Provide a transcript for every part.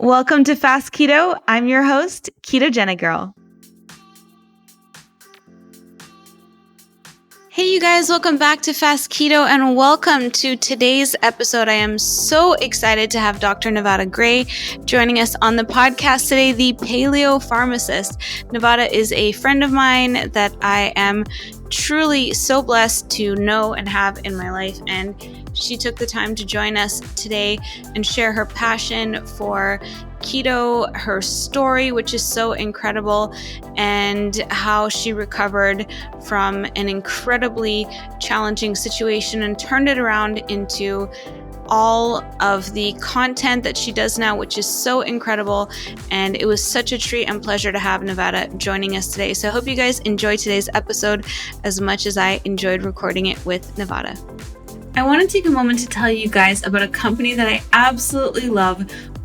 Welcome to Fast Keto. I'm your host, Ketogenic Girl. Hey, you guys, welcome back to Fast Keto and welcome to today's episode. I am so excited to have Dr. Nevada Gray joining us on the podcast today, the paleo pharmacist. Nevada is a friend of mine that I am truly so blessed to know and have in my life, and she took the time to join us today and share her passion for keto, her story, which is so incredible, and how she recovered from an incredibly challenging situation and turned it around into all of the content that she does now, which is so incredible. And it was such a treat and pleasure to have Nevada joining us today. So I hope you guys enjoy today's episode as much as I enjoyed recording it with Nevada. I want to take a moment to tell you guys about a company that I absolutely love,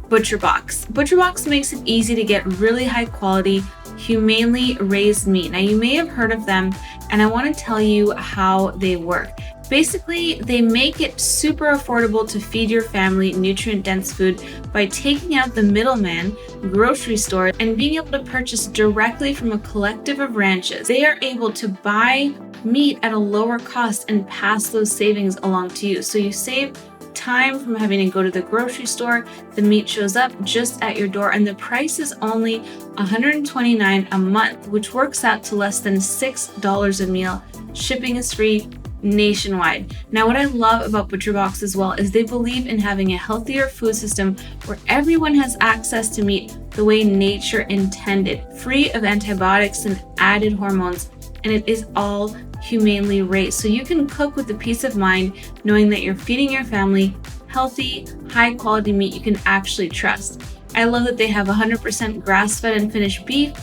ButcherBox. ButcherBox makes it easy to get really high quality, humanely raised meat. Now, you may have heard of them, and I want to tell you how they work. Basically, they make it super affordable to feed your family nutrient-dense food by taking out the middleman, grocery store, and being able to purchase directly from a collective of ranches. They are able to buy meat at a lower cost and pass those savings along to you. So you save time from having to go to the grocery store. The meat shows up just at your door, and the price is only $129 a month, which works out to less than $6 a meal. Shipping is free nationwide. Now, what I love about ButcherBox as well is they believe in having a healthier food system where everyone has access to meat the way nature intended, free of antibiotics and added hormones, and it is all humanely raised. So you can cook with the peace of mind knowing that you're feeding your family healthy, high quality meat you can actually trust. I love that they have 100% grass-fed and finished beef,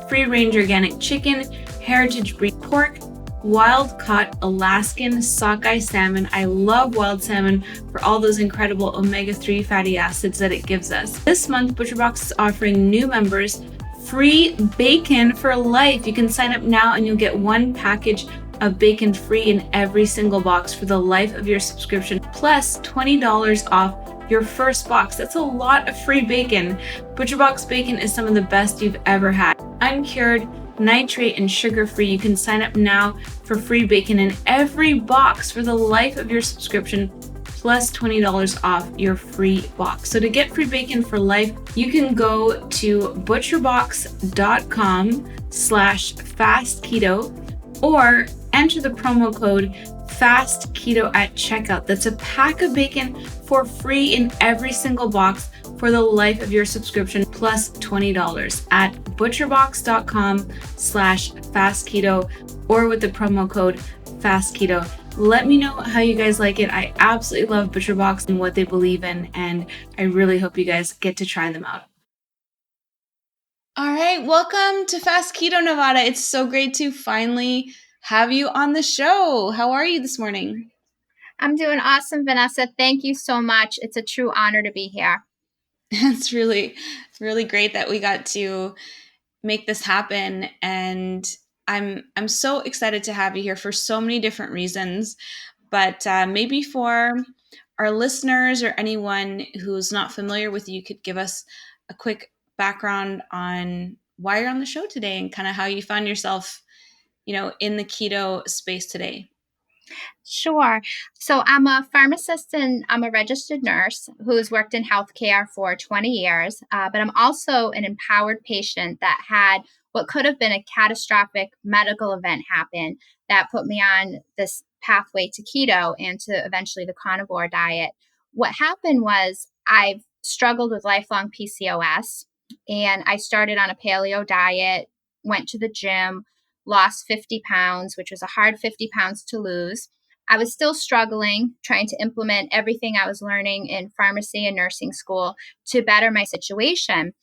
free-range organic chicken, heritage breed pork, wild-caught Alaskan sockeye salmon. I love wild salmon for all those incredible omega-3 fatty acids that it gives us. This month, ButcherBox is offering new members free bacon for life. You can sign up now and you'll get one package of bacon free in every single box for the life of your subscription, plus $20 off your first box. That's a lot of free bacon. ButcherBox bacon is some of the best you've ever had. Uncured, nitrate, and sugar-free. You can sign up now for free bacon in every box for the life of your subscription, plus $20 off your free box. So to get free bacon for life, you can go to butcherbox.com/fastketo or enter the promo code FASTKETO at checkout. That's a pack of bacon for free in every single box for the life of your subscription, plus $20 at butcherbox.com/fastketo or with the promo code FASTKETO. Let me know how you guys like it. I absolutely love ButcherBox and what they believe in, and I really hope you guys get to try them out. All right, welcome to Fast Keto, Nevada. It's so great to finally have you on the show. How are you this morning? I'm doing awesome, Vanessa. Thank you so much. It's a true honor to be here. It's really great that we got to make this happen, and I'm so excited to have you here for so many different reasons. But maybe for our listeners or anyone who's not familiar with you, could give us a quick background on why you're on the show today and kind of how you found yourself, in the keto space today. Sure. So I'm a pharmacist and I'm a registered nurse who's worked in healthcare for 20 years. But I'm also an empowered patient that had what could have been a catastrophic medical event happen that put me on this pathway to keto and to eventually the carnivore diet. What happened was I've struggled with lifelong PCOS, and I started on a paleo diet, went to the gym, lost 50 pounds, which was a hard 50 pounds to lose. I was still struggling, trying to implement everything I was learning in pharmacy and nursing school to better my situation.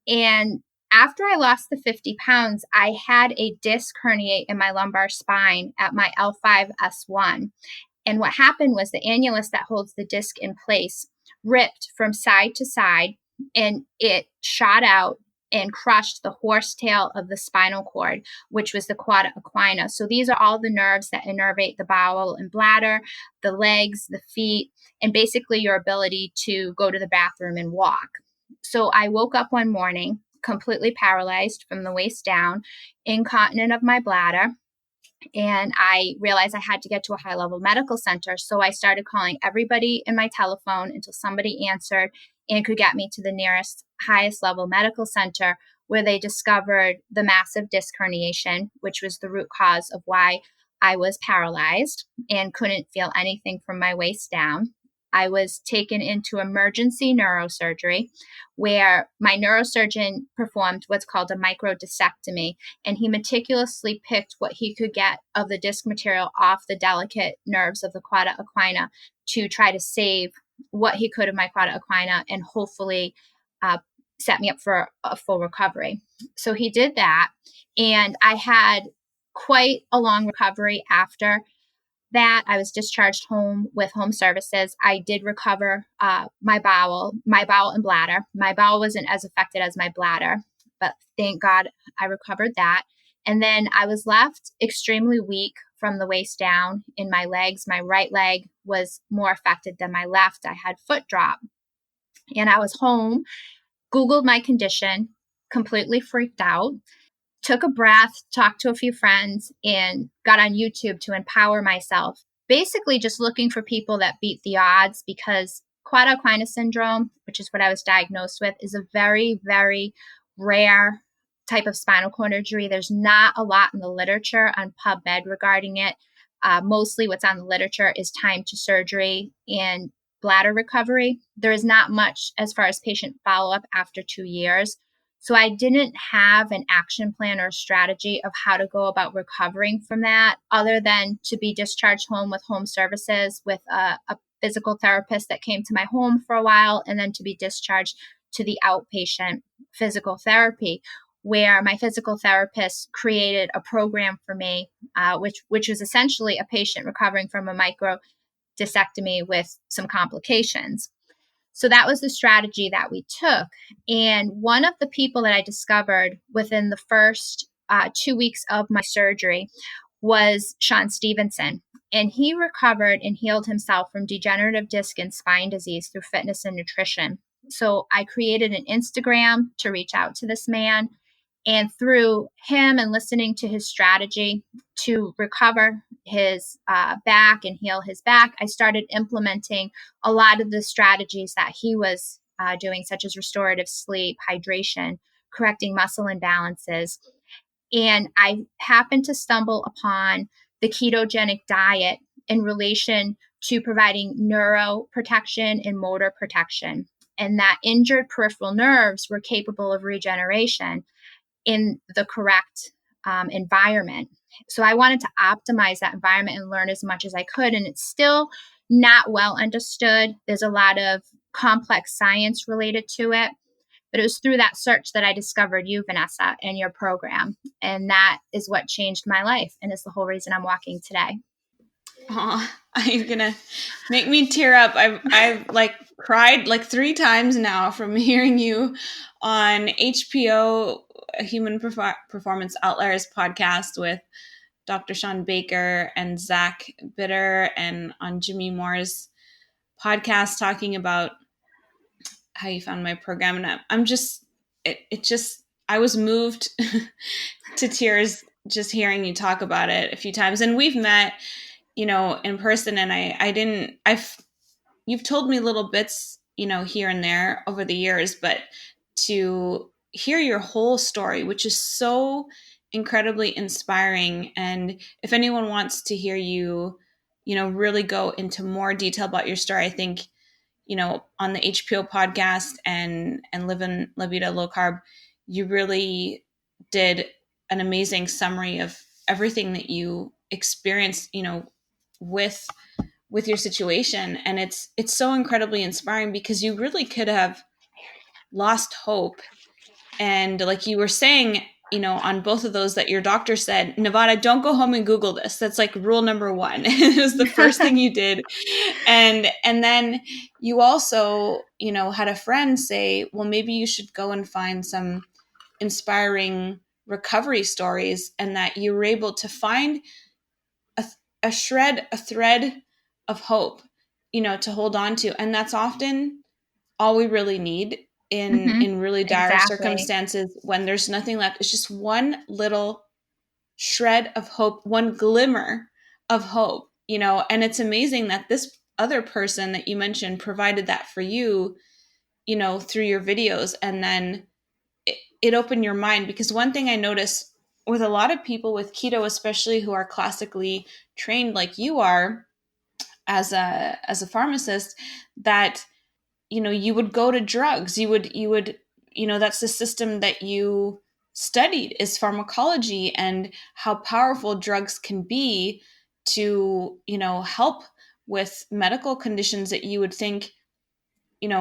And after I lost the 50 pounds, I had a disc herniate in my lumbar spine at my L5-S1. And what happened was the annulus that holds the disc in place ripped from side to side, and it shot out and crushed the horsetail of the spinal cord, which was the cauda equina. So these are all the nerves that innervate the bowel and bladder, the legs, the feet, and basically your ability to go to the bathroom and walk. So I woke up one morning completely paralyzed from the waist down, incontinent of my bladder. And I realized I had to get to a high level medical center. So I started calling everybody in my telephone until somebody answered and could get me to the nearest highest level medical center, where they discovered the massive disc herniation, which was the root cause of why I was paralyzed and couldn't feel anything from my waist down. I was taken into emergency neurosurgery, where my neurosurgeon performed what's called a microdiscectomy, and he meticulously picked what he could get of the disc material off the delicate nerves of the cauda equina to try to save what he could of my cauda equina and hopefully set me up for a full recovery. So he did that, and I had quite a long recovery after that. I was discharged home with home services. I did recover my bowel and bladder. My bowel wasn't as affected as my bladder, but thank God I recovered that. And then I was left extremely weak from the waist down in my legs. My right leg was more affected than my left. I had foot drop. And I was home, Googled my condition, completely freaked out, took a breath, talked to a few friends, and got on YouTube to empower myself. Basically, just looking for people that beat the odds, because cauda equina syndrome, which is what I was diagnosed with, is a very, very rare type of spinal cord injury. There's not a lot in the literature on PubMed regarding it. Mostly what's on the literature is time to surgery and bladder recovery. There is not much as far as patient follow-up after 2 years. So I didn't have an action plan or strategy of how to go about recovering from that, other than to be discharged home with home services with a physical therapist that came to my home for a while, and then to be discharged to the outpatient physical therapy, where my physical therapist created a program for me, which was essentially a patient recovering from a microdiscectomy with some complications. So that was the strategy that we took. And one of the people that I discovered within the first 2 weeks of my surgery was Sean Stevenson. And he recovered and healed himself from degenerative disc and spine disease through fitness and nutrition. So I created an Instagram to reach out to this man. And through him and listening to his strategy to recover his back and heal his back, I started implementing a lot of the strategies that he was doing, such as restorative sleep, hydration, correcting muscle imbalances. And I happened to stumble upon the ketogenic diet in relation to providing neuro protection and motor protection, and that injured peripheral nerves were capable of regeneration in the correct environment. So I wanted to optimize that environment and learn as much as I could. And it's still not well understood. There's a lot of complex science related to it. But it was through that search that I discovered you, Vanessa, and your program. And that is what changed my life, and is the whole reason I'm walking today. Oh, you're gonna make me tear up. I've like cried like 3 times now from hearing you on HPO, a Human Performance Outliers podcast with Dr. Sean Baker and Zach Bitter, and on Jimmy Moore's podcast talking about how you found my program. And I'm just, it just, I was moved to tears just hearing you talk about it a few times. And we've met, in person, and you've told me little bits, here and there over the years, but to hear your whole story, which is so incredibly inspiring. And if anyone wants to hear you, really go into more detail about your story, I think, on the HPO podcast and Live in La Vida Low Carb, you really did an amazing summary of everything that you experienced, with your situation. And it's so incredibly inspiring, because you really could have lost hope. And like you were saying, on both of those, that your doctor said, Nevada, don't go home and Google this. That's like rule number 1. It was the first thing you did. And then you also, had a friend say, well, maybe you should go and find some inspiring recovery stories, and that you were able to find a thread of hope, to hold on to. And that's often all we really need in really dire Exactly. circumstances when there's nothing left. It's just one little shred of hope, one glimmer of hope, and it's amazing that this other person that you mentioned provided that for you, through your videos. And then it opened your mind, because one thing I notice with a lot of people with keto, especially who are classically trained like you are as a pharmacist, that you would go to drugs. You would that's the system that you studied, is pharmacology, and how powerful drugs can be to help with medical conditions that you would think,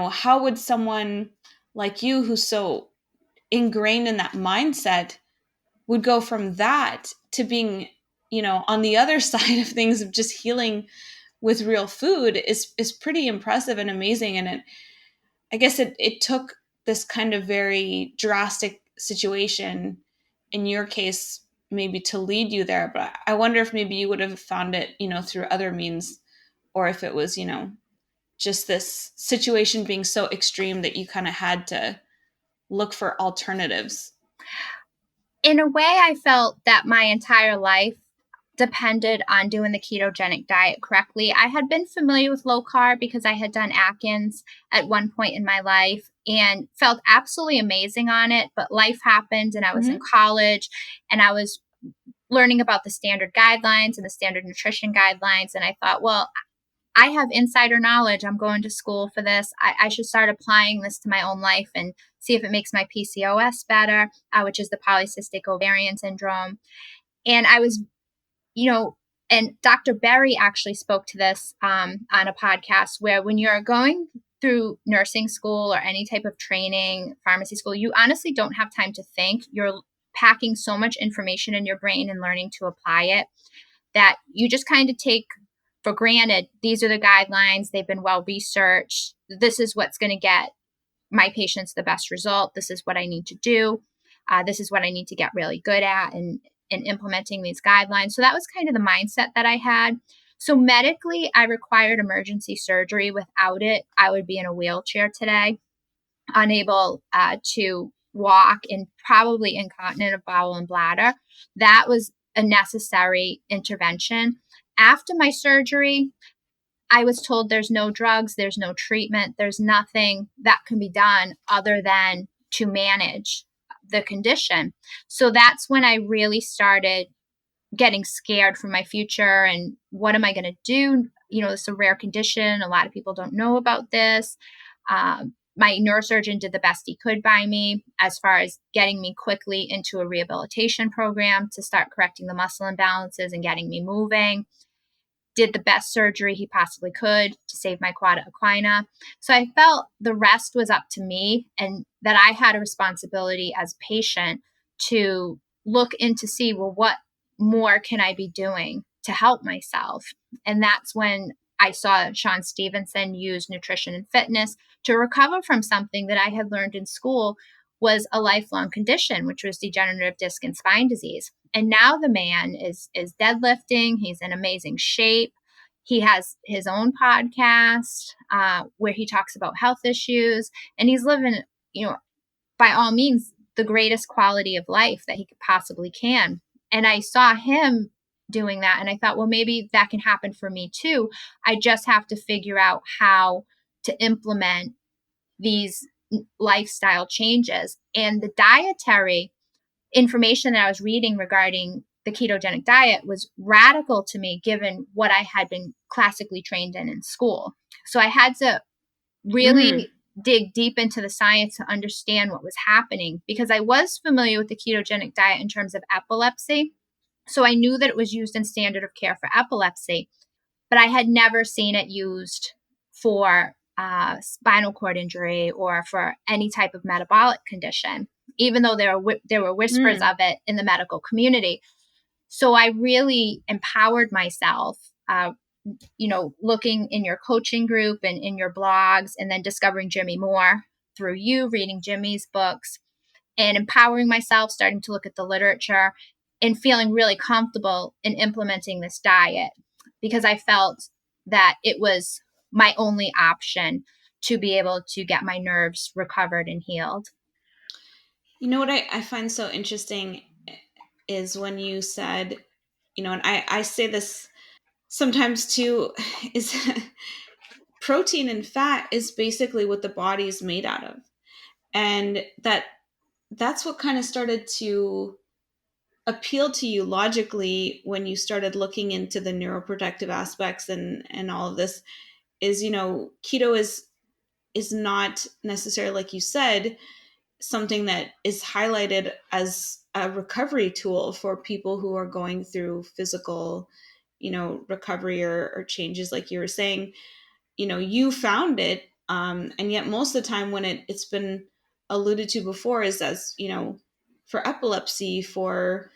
how would someone like you, who's so ingrained in that mindset, would go from that to being on the other side of things, of just healing with real food, is pretty impressive and amazing. And I guess it took this kind of very drastic situation, in your case, maybe to lead you there. But I wonder if maybe you would have found it, through other means, or if it was, just this situation being so extreme that you kind of had to look for alternatives. In a way, I felt that my entire life depended on doing the ketogenic diet correctly. I had been familiar with low carb because I had done Atkins at one point in my life and felt absolutely amazing on it. But life happened, and I was in college, and I was learning about the standard guidelines and the standard nutrition guidelines. And I thought, well, I have insider knowledge. I'm going to school for this. I should start applying this to my own life and see if it makes my PCOS better, which is the polycystic ovarian syndrome. And I was, and Dr. Berry actually spoke to this on a podcast, where when you're going through nursing school or any type of training, pharmacy school, you honestly don't have time to think. You're packing so much information in your brain and learning to apply it, that you just kind of take for granted, these are the guidelines, they've been well researched, this is what's going to get my patients the best result, this is what I need to do, this is what I need to get really good at in implementing these guidelines. So that was kind of the mindset that I had. So medically, I required emergency surgery. Without it, I would be in a wheelchair today, unable to walk, and probably incontinent of bowel and bladder. That was a necessary intervention. After my surgery, I was told there's no drugs, there's no treatment, there's nothing that can be done other than to manage the condition. So that's when I really started getting scared for my future and what am I going to do? It's a rare condition. A lot of people don't know about this. My neurosurgeon did the best he could by me as far as getting me quickly into a rehabilitation program to start correcting the muscle imbalances and getting me moving. Did the best surgery he possibly could to save my cauda equina. So I felt the rest was up to me, and that I had a responsibility as a patient to look into see, well, what more can I be doing to help myself? And that's when I saw Sean Stevenson use nutrition and fitness to recover from something that I had learned in school was a lifelong condition, which was degenerative disc and spine disease. And now the man is deadlifting. He's in amazing shape. He has his own podcast where he talks about health issues, and he's living, by all means, the greatest quality of life that he possibly can. And I saw him doing that, and I thought, well, maybe that can happen for me too. I just have to figure out how to implement these lifestyle changes. And the dietary information that I was reading regarding the ketogenic diet was radical to me, given what I had been classically trained in school. So I had to really dig deep into the science to understand what was happening, because I was familiar with the ketogenic diet in terms of epilepsy. So I knew that it was used in standard of care for epilepsy, but I had never seen it used for spinal cord injury or for any type of metabolic condition, even though there were whispers of it in the medical community. So I really empowered myself, looking in your coaching group and in your blogs, and then discovering Jimmy Moore through you, reading Jimmy's books, and empowering myself, starting to look at the literature and feeling really comfortable in implementing this diet, because I felt that it was my only option to be able to get my nerves recovered and healed. You know what I find so interesting is when you said, and I say this sometimes too, is protein and fat is basically what the body is made out of. And that's what kind of started to appeal to you logically when you started looking into the neuroprotective aspects and all of this is, keto is not necessarily, like you said, something that is highlighted as a recovery tool for people who are going through physical, recovery or changes, like you were saying. You found it, and yet most of the time when it's been alluded to before is as, for epilepsy, for,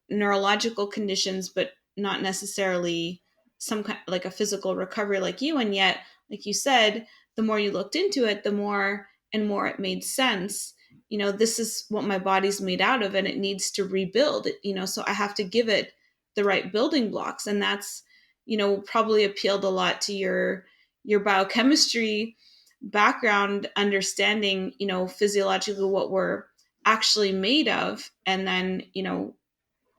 neurological conditions, but not necessarily some kind like a physical recovery like you. And yet, like you said, the more you looked into it, the more and more it made sense. This is what my body's made out of, and it needs to rebuild, so I have to give it the right building blocks. And that's, probably appealed a lot to your biochemistry background, understanding, physiologically what we're actually made of, and then,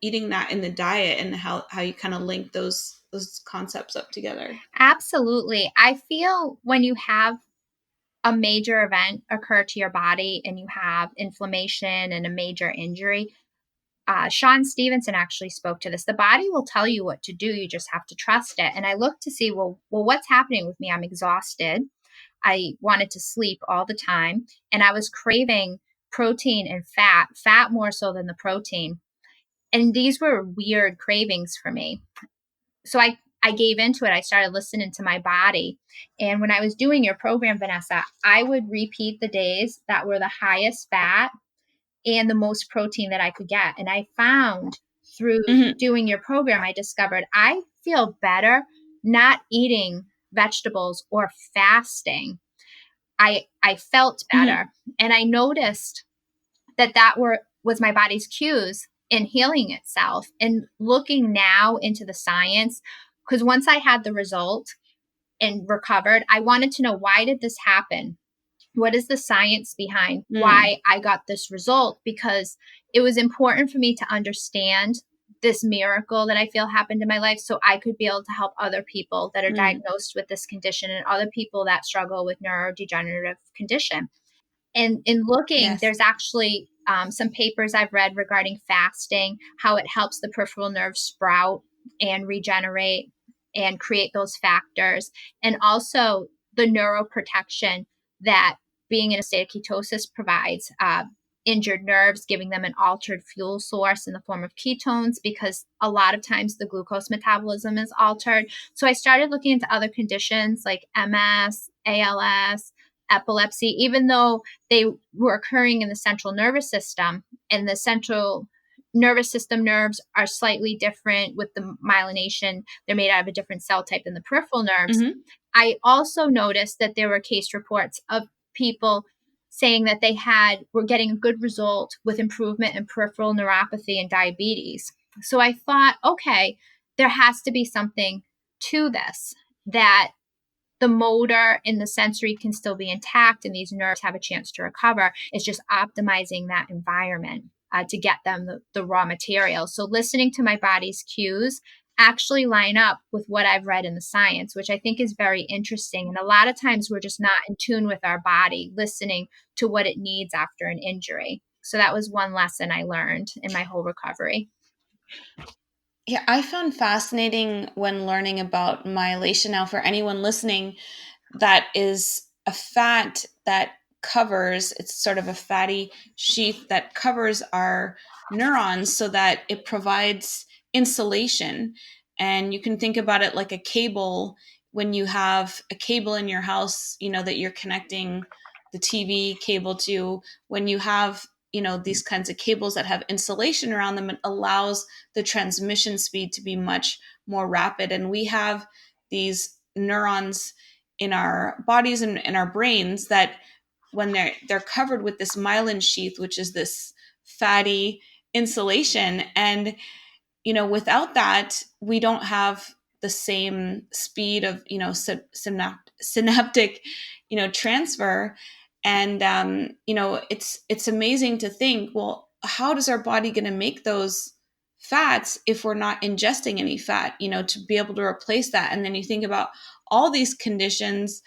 eating that in the diet, and how you kind of link those concepts up together. Absolutely. I feel when you have a major event occur to your body and you have inflammation and a major injury, Sean Stevenson actually spoke to this. The body will tell you what to do. You just have to trust it. And I looked to see, well, what's happening with me? I'm exhausted. I wanted to sleep all the time, and I was craving protein and fat more so than the protein. And these were weird cravings for me. So I gave into it. I started listening to my body. And when I was doing your program, Vanessa, I would repeat the days that were the highest fat and the most protein that I could get. And I found through doing your program, I discovered I feel better not eating vegetables or fasting. I felt better. And I noticed that was my body's cues in healing itself. And looking now into the science, because once I had the result and recovered, I wanted to know, why did this happen? What is the science behind why I got this result? Because it was important for me to understand this miracle that I feel happened in my life, so I could be able to help other people that are diagnosed with this condition and other people that struggle with neurodegenerative condition. And in looking, Yes. there's actually some papers I've read regarding fasting, how it helps the peripheral nerves sprout and regenerate and create those factors. And also the neuroprotection that being in a state of ketosis provides injured nerves, giving them an altered fuel source in the form of ketones, because a lot of times the glucose metabolism is altered. So I started looking into other conditions like MS, ALS, epilepsy, even though they were occurring in the central nervous system, and the central nervous system nerves are slightly different with the myelination. They're made out of a different cell type than the peripheral nerves. I also noticed that there were case reports of people saying that they were getting a good result with improvement in peripheral neuropathy and diabetes. So I thought, okay, there has to be something to this, that the motor and the sensory can still be intact and these nerves have a chance to recover. It's just optimizing that environment to get them the raw material. So listening to my body's cues actually line up with what I've read in the science, which I think is very interesting. And a lot of times we're just not in tune with our body, listening to what it needs after an injury. So that was one lesson I learned in my whole recovery. Yeah, I found fascinating when learning about myelation. Now, for anyone listening, that is a fat that covers, it's sort of a fatty sheath that covers our neurons so that it provides insulation. And you can think about it like a cable. When you have a cable in your house, that you're connecting the TV cable to, when you have, these kinds of cables that have insulation around them, it allows the transmission speed to be much more rapid. And we have these neurons in our bodies and in our brains that when they're covered with this myelin sheath, which is this fatty insulation, and without that we don't have the same speed of, synaptic, transfer. And, it's amazing to think, well, how does our body going to make those fats if we're not ingesting any fat, to be able to replace that? And then you think about all these conditions,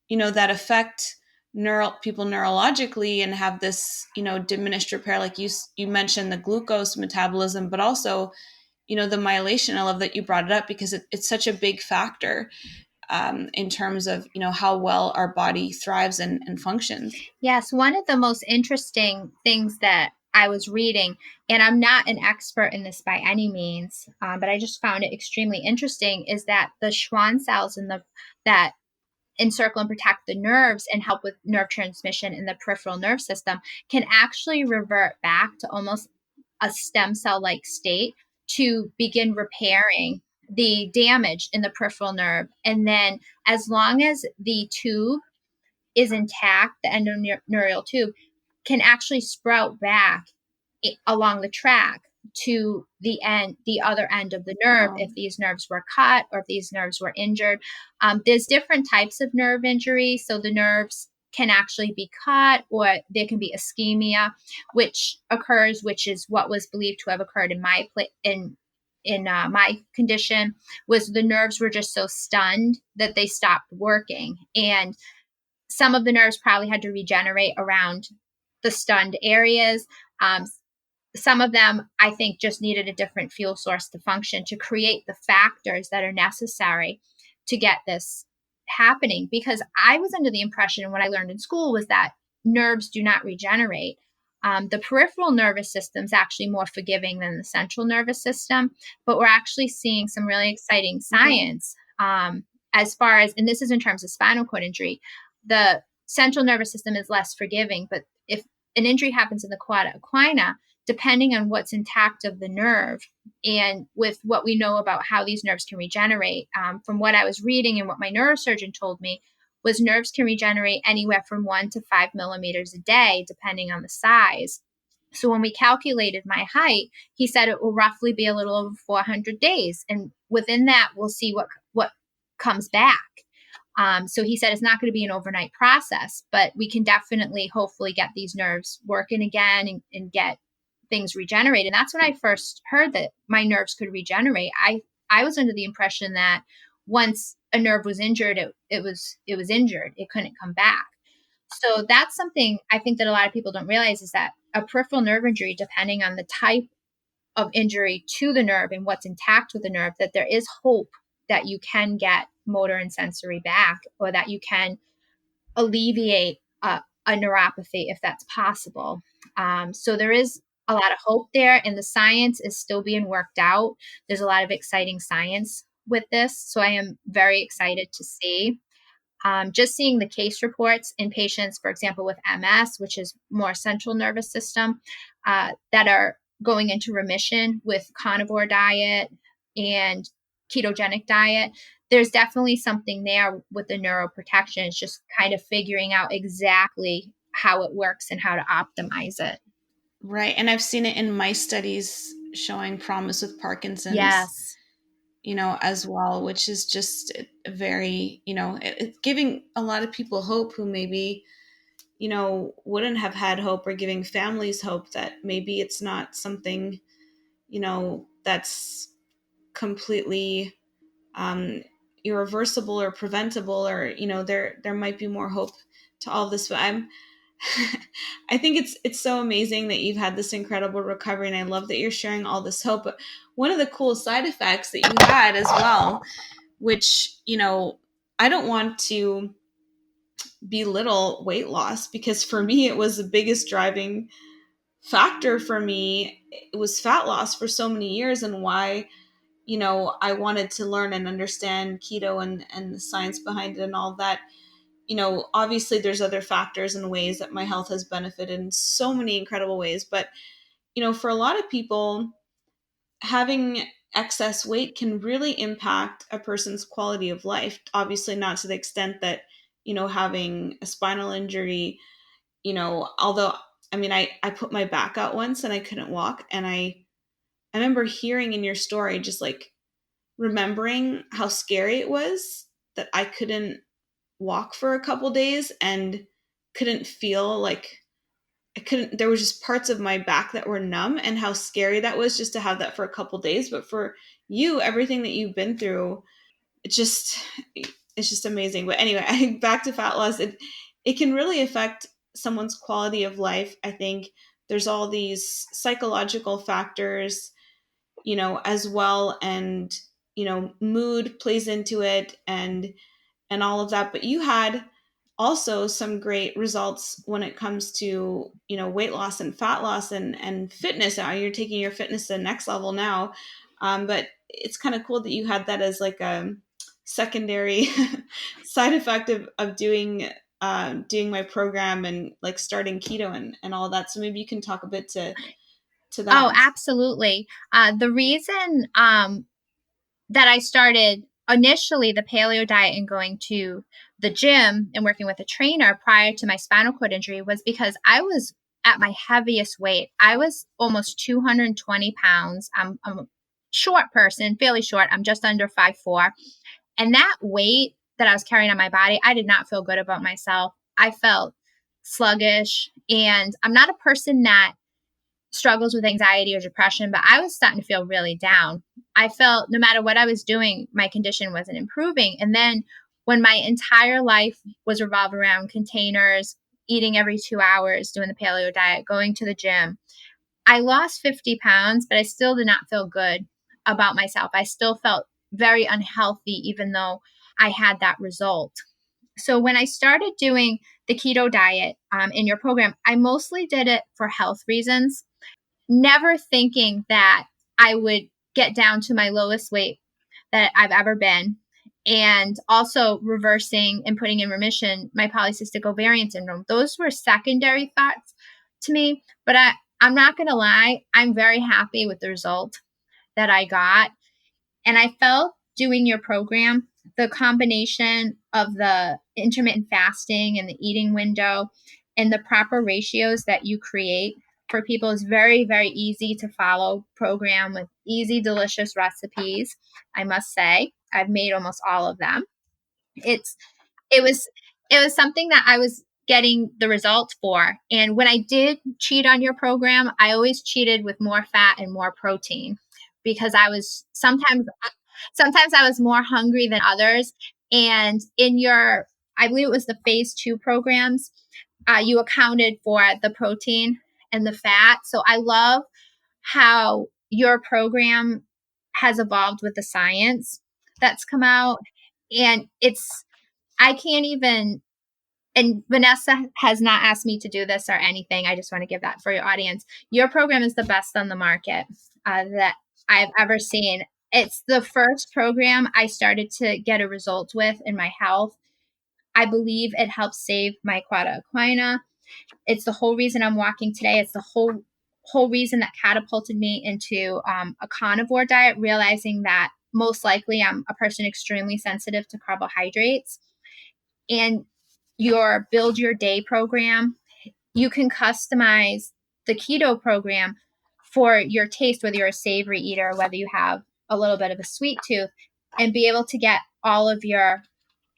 that affect people neurologically and have this, diminished repair. Like you mentioned the glucose metabolism, but also, the myelation. I love that you brought it up because it's such a big factor in terms of, how well our body thrives and functions. Yes, one of the most interesting things that I was reading, and I'm not an expert in this by any means, but I just found it extremely interesting, is that the Schwann cells that encircle and protect the nerves and help with nerve transmission in the peripheral nerve system can actually revert back to almost a stem cell like state to begin repairing the damage in the peripheral nerve. And then as long as the tube is intact, the endoneurial tube can actually sprout back along the track to the other end of the nerve. Wow. If these nerves were cut or if these nerves were injured. There's different types of nerve injury. So the nerves can actually be cut, or there can be ischemia, which occurs, which is what was believed to have occurred in my condition, was the nerves were just so stunned that they stopped working. And some of the nerves probably had to regenerate around the stunned areas. Some of them, I think, just needed a different fuel source to function, to create the factors that are necessary to get this happening. Because I was under the impression, what I learned in school was that nerves do not regenerate. The peripheral nervous system is actually more forgiving than the central nervous system, but we're actually seeing some really exciting science as far as, and this is in terms of spinal cord injury. The central nervous system is less forgiving, but if an injury happens in the cauda equina, depending on what's intact of the nerve and with what we know about how these nerves can regenerate, from what I was reading and what my neurosurgeon told me, was nerves can regenerate anywhere from 1 to 5 millimeters a day, depending on the size. So when we calculated my height, he said it will roughly be a little over 400 days. And within that, we'll see what comes back. So he said it's not going to be an overnight process, but we can definitely, hopefully, get these nerves working again and get things regenerated. And that's when I first heard that my nerves could regenerate. I was under the impression that once a nerve was injured, it was injured. It couldn't come back. So that's something I think that a lot of people don't realize, is that a peripheral nerve injury, depending on the type of injury to the nerve and what's intact with the nerve, that there is hope that you can get motor and sensory back, or that you can alleviate a neuropathy if that's possible. So there is a lot of hope there, and the science is still being worked out. There's a lot of exciting science with this. So I am very excited to see. Just seeing the case reports in patients, for example, with MS, which is more central nervous system, that are going into remission with carnivore diet and ketogenic diet. There's definitely something there with the neuroprotection. It's just kind of figuring out exactly how it works and how to optimize it. Right. And I've seen it in my studies showing promise with Parkinson's. Yes. As well, which is just a very, it's giving a lot of people hope who maybe, wouldn't have had hope, or giving families hope that maybe it's not something, that's completely irreversible or preventable, or, there might be more hope to all this. But I think it's so amazing that you've had this incredible recovery, and I love that you're sharing all this hope. But one of the cool side effects that you had as well, which, I don't want to belittle weight loss, because for me, it was the biggest driving factor for me. It was fat loss for so many years, and why, I wanted to learn and understand keto and the science behind it and all that. Obviously there's other factors and ways that my health has benefited in so many incredible ways. But, for a lot of people, having excess weight can really impact a person's quality of life. Obviously not to the extent that, having a spinal injury, although, I mean, I put my back out once and I couldn't walk. And I remember hearing in your story, just like, remembering how scary it was that I couldn't walk for a couple days and couldn't feel like there was just parts of my back that were numb, and how scary that was just to have that for a couple days. But for you, everything that you've been through, it's just amazing. But anyway, I think back to fat loss, it can really affect someone's quality of life. I think there's all these psychological factors, as well, and mood plays into it, and all of that. But you had also some great results when it comes to weight loss and fat loss and fitness. Now you're taking your fitness to the next level now, but it's kind of cool that you had that as like a secondary side effect of doing my program and like starting keto and all of that. So maybe you can talk a bit to Oh, that. absolutely. The reason that I started initially the paleo diet and going to the gym and working with a trainer prior to my spinal cord injury was because I was at my heaviest weight. I was almost 220 pounds. I'm a short person, fairly short. I'm just under 5'4". And that weight that I was carrying on my body, I did not feel good about myself. I felt sluggish. And I'm not a person that struggles with anxiety or depression, but I was starting to feel really down. I felt no matter what I was doing, my condition wasn't improving. And then when my entire life was revolved around containers, eating every 2 hours, doing the paleo diet, going to the gym, I lost 50 pounds, but I still did not feel good about myself. I still felt very unhealthy, even though I had that result. So when I started doing the keto diet in your program, I mostly did it for health reasons, never thinking that I would get down to my lowest weight that I've ever been. And also reversing and putting in remission my polycystic ovarian syndrome. Those were secondary thoughts to me. But I'm not going to lie, I'm very happy with the result that I got. And I felt doing your program, the combination of the intermittent fasting and the eating window and the proper ratios that you create for people is very, very easy to follow program with easy, delicious recipes. I must say, I've made almost all of them. It's it was it was something that I was getting the results for. And when I did cheat on your program, I always cheated with more fat and more protein because I was sometimes I was more hungry than others. And in your, I believe it was the phase 2 programs, you accounted for the protein and the fat. So I love how your program has evolved with the science that's come out. And I can't even, and Vanessa has not asked me to do this or anything. I just want to give that for your audience. Your program is the best on the market that I've ever seen. It's the first program I started to get a result with in my health. I believe it helped save my cauda equina. It's the whole reason I'm walking today. It's the whole reason that catapulted me into a carnivore diet, realizing that most likely I'm a person extremely sensitive to carbohydrates. And your Build Your Day program, you can customize the keto program for your taste, whether you're a savory eater, whether you have a little bit of a sweet tooth, and be able to get all of your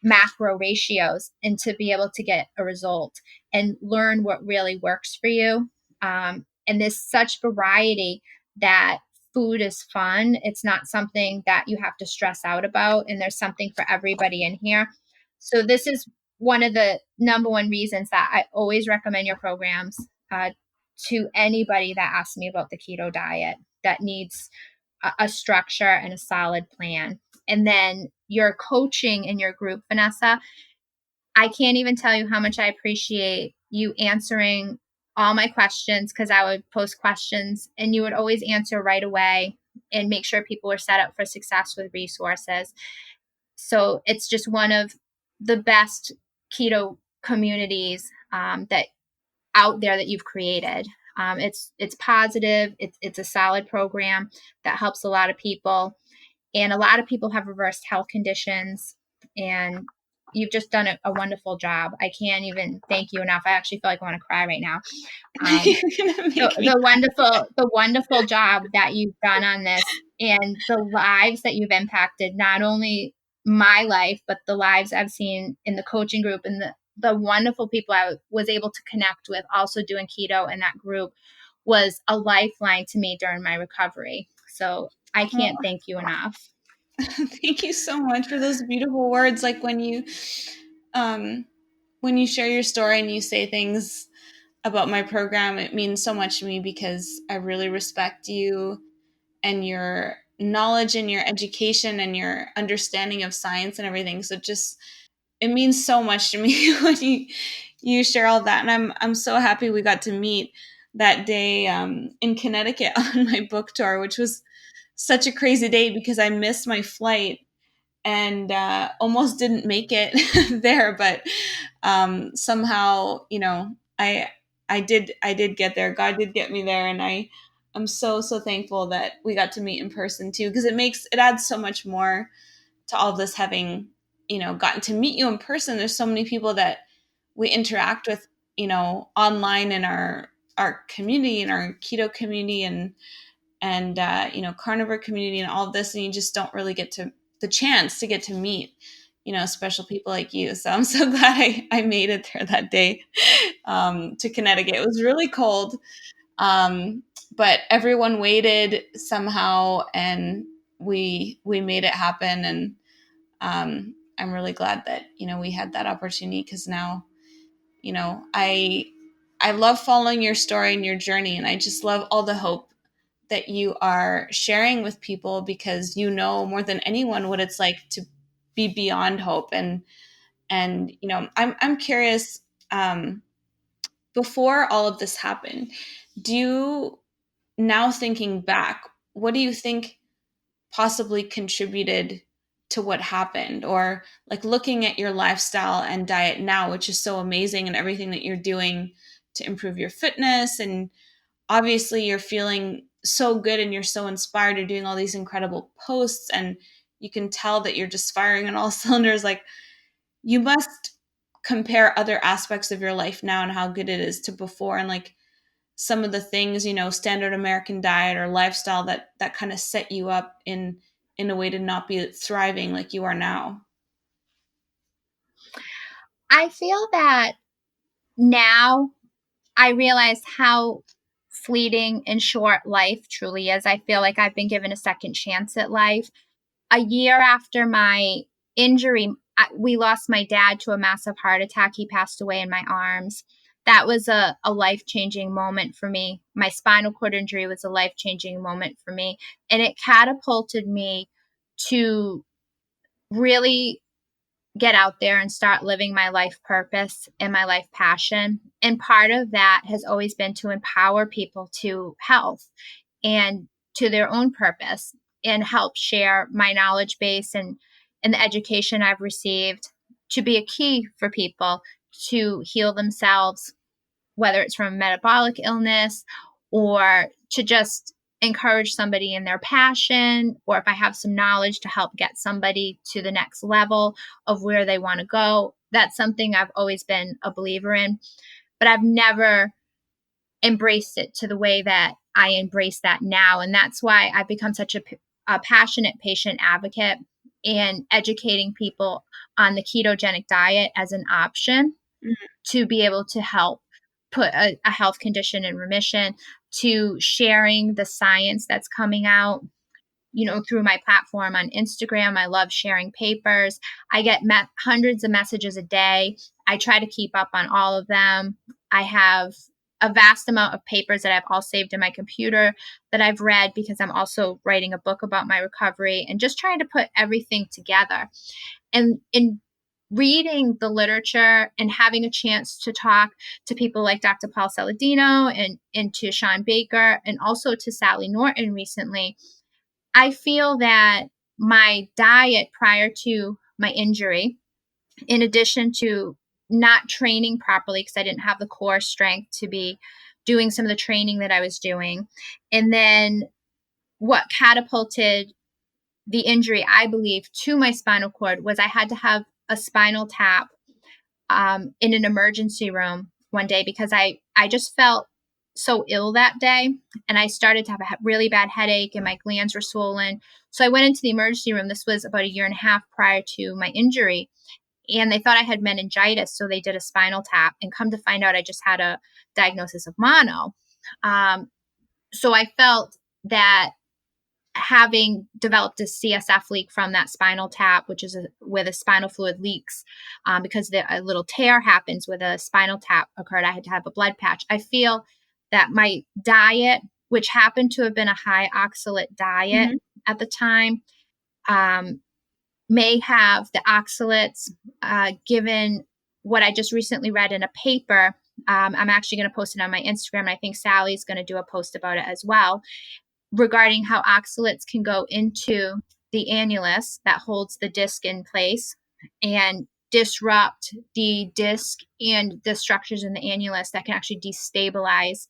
macro ratios and to be able to get a result and learn what really works for you. And there's such variety that food is fun. It's not something that you have to stress out about, and there's something for everybody in here. So this is one of the number one reasons that I always recommend your programs to anybody that asks me about the keto diet that needs a structure and a solid plan. And then your coaching in your group, Vanessa, I can't even tell you how much I appreciate you answering all my questions, because I would post questions and you would always answer right away and make sure people were set up for success with resources. So it's just one of the best keto communities that out there that you've created. It's positive. It's a solid program that helps a lot of people, and a lot of people have reversed health conditions. And you've just done a wonderful job. I can't even thank you enough. I actually feel like I want to cry right now. You're gonna make me The wonderful job that you've done on this, and the lives that you've impacted, not only my life, but the lives I've seen in the coaching group, and the wonderful people I was able to connect with also doing keto in that group was a lifeline to me during my recovery. So I well, can't thank you enough. thank you so much for those beautiful words. Like when you share your story and you say things about my program, it means so much to me because I really respect you and your knowledge and your education and your understanding of science and everything. So just it means so much to me when you share all that, and I'm so happy we got to meet that day in Connecticut on my book tour, which was such a crazy day because I missed my flight and almost didn't make it there, but somehow, I did get there. God did get me there, and I'm so thankful that we got to meet in person too, because it adds so much more to all of this, having gotten to meet you in person. There's so many people that we interact with online in our community, in our keto community, and carnivore community and all of this, and you just don't really get to the chance to get to meet special people like you. So I'm so glad I made it there that day to Connecticut. It was really cold, but everyone waited somehow, and we made it happen. And I'm really glad that we had that opportunity, because now I love following your story and your journey, and I just love all the hope that you are sharing with people, because you know more than anyone what it's like to be beyond hope. And I'm curious, before all of this happened, do you, now thinking back, what do you think possibly contributed to what happened? Or like looking at your lifestyle and diet now, which is so amazing, and everything that you're doing to improve your fitness, and obviously you're feeling so good and you're so inspired, you're doing all these incredible posts, and you can tell that you're just firing on all cylinders. Like, you must compare other aspects of your life now and how good it is to before, and like some of the things, standard American diet or lifestyle that kind of set you up in a way to not be thriving like you are now. I feel that now I realize how fleeting and short life truly is. I feel like I've been given a second chance at life. A year after my injury, we lost my dad to a massive heart attack. He passed away in my arms. That was a life changing moment for me. My spinal cord injury was a life changing moment for me. And it catapulted me to really get out there and start living my life purpose and my life passion. And part of that has always been to empower people to health and to their own purpose, and help share my knowledge base and the education I've received to be a key for people to heal themselves, whether it's from metabolic illness, or to just encourage somebody in their passion, or if I have some knowledge to help get somebody to the next level of where they want to go. That's something I've always been a believer in, but I've never embraced it to the way that I embrace that now. And that's why I've become such a passionate patient advocate, and educating people on the ketogenic diet as an option to be able to help put a health condition in remission, to sharing the science that's coming out, through my platform on Instagram. I love sharing papers. I get hundreds of messages a day. I try to keep up on all of them. I have a vast amount of papers that I've all saved in my computer that I've read, because I'm also writing a book about my recovery, and just trying to put everything together. And in reading the literature and having a chance to talk to people like Dr. Paul Saladino and to Sean Baker, and also to Sally Norton recently, I feel that my diet prior to my injury, in addition to not training properly because I didn't have the core strength to be doing some of the training that I was doing, and then what catapulted the injury, I believe, to my spinal cord was I had to have a spinal tap in an emergency room one day because I just felt so ill that day, and I started to have a really bad headache and my glands were swollen. So I went into the emergency room. This was about a year and a half prior to my injury, and they thought I had meningitis, so they did a spinal tap, and come to find out I just had a diagnosis of mono. So I felt that having developed a CSF leak from that spinal tap, which is where the spinal fluid leaks, because a little tear happens where the spinal tap occurred. I had to have a blood patch. I feel that my diet, which happened to have been a high oxalate diet at the time, may have the oxalates, given what I just recently read in a paper. I'm actually going to post it on my Instagram, and I think Sally's going to do a post about it as well, regarding how oxalates can go into the annulus that holds the disc in place and disrupt the disc and the structures in the annulus that can actually destabilize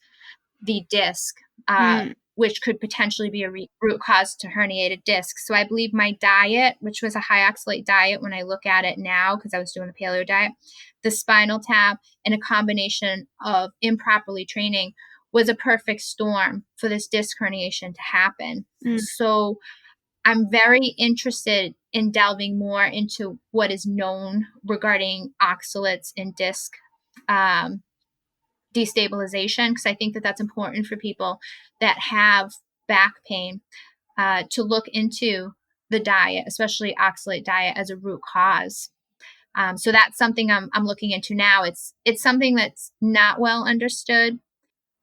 the disc, which could potentially be a root cause to herniated discs. So I believe my diet, which was a high oxalate diet when I look at it now, because I was doing the paleo diet, the spinal tap, and a combination of improperly training was a perfect storm for this disc herniation to happen. So I'm very interested in delving more into what is known regarding oxalates and disc destabilization, because I think that that's important for people that have back pain, to look into the diet, especially oxalate diet, as a root cause. So that's something I'm looking into now. It's something that's not well understood.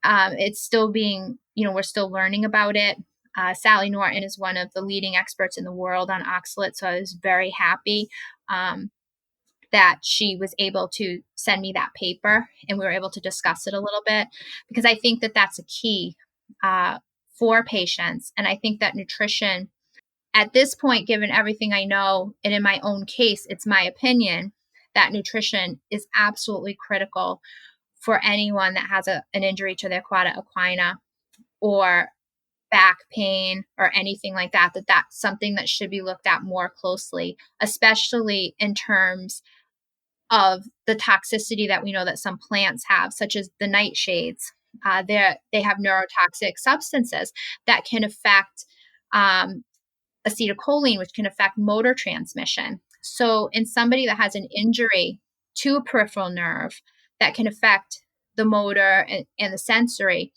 It's still being, we're still learning about it. Sally Norton is one of the leading experts in the world on oxalates, so I was very happy that she was able to send me that paper and we were able to discuss it a little bit, because I think that that's a key for patients. And I think that nutrition, at this point, given everything I know, and in my own case, it's my opinion that nutrition is absolutely critical for anyone that has an injury to their cauda equina or back pain or anything like that, that's something that should be looked at more closely, especially in terms of the toxicity that we know that some plants have, such as the nightshades. They have neurotoxic substances that can affect acetylcholine, which can affect motor transmission. So in somebody that has an injury to a peripheral nerve that can affect the motor and the sensory,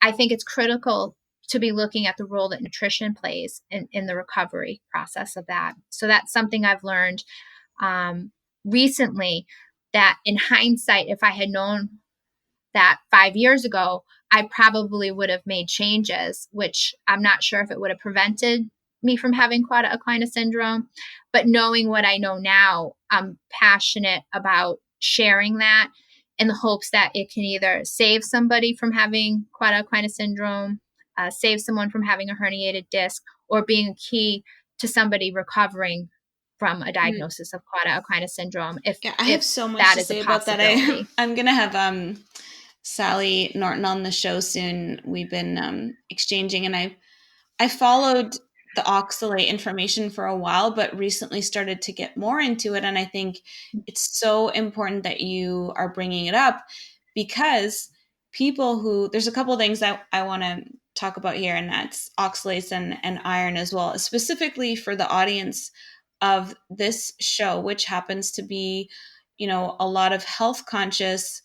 I think it's critical to be looking at the role that nutrition plays in the recovery process of that. So that's something I've learned recently, that in hindsight, if I had known that 5 years ago, I probably would have made changes, which I'm not sure if it would have prevented me from having cauda equina syndrome. But knowing what I know now, I'm passionate about sharing that in the hopes that it can either save somebody from having cauda equina syndrome, save someone from having a herniated disc, or being a key to somebody recovering from a diagnosis of cauda equina syndrome. I have so much to say about that. I'm going to have Sally Norton on the show soon. We've been exchanging, and I followed the oxalate information for a while, but recently started to get more into it. And I think it's so important that you are bringing it up, because there's a couple of things that I want to talk about here, and that's oxalates and iron as well, specifically for the audience of this show, which happens to be, a lot of health conscious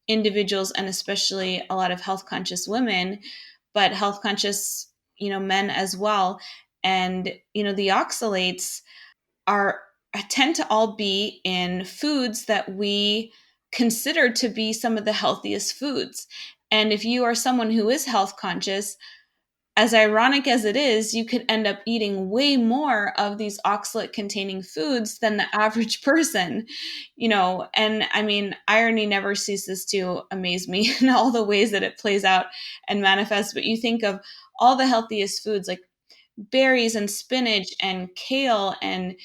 individuals, and especially a lot of health conscious women, but health conscious, men as well. And, the oxalates tend to all be in foods that we consider to be some of the healthiest foods. And if you are someone who is health conscious, as ironic as it is, you could end up eating way more of these oxalate containing foods than the average person, and I mean, irony never ceases to amaze me in all the ways that it plays out and manifests. But you think of all the healthiest foods like berries and spinach and kale and,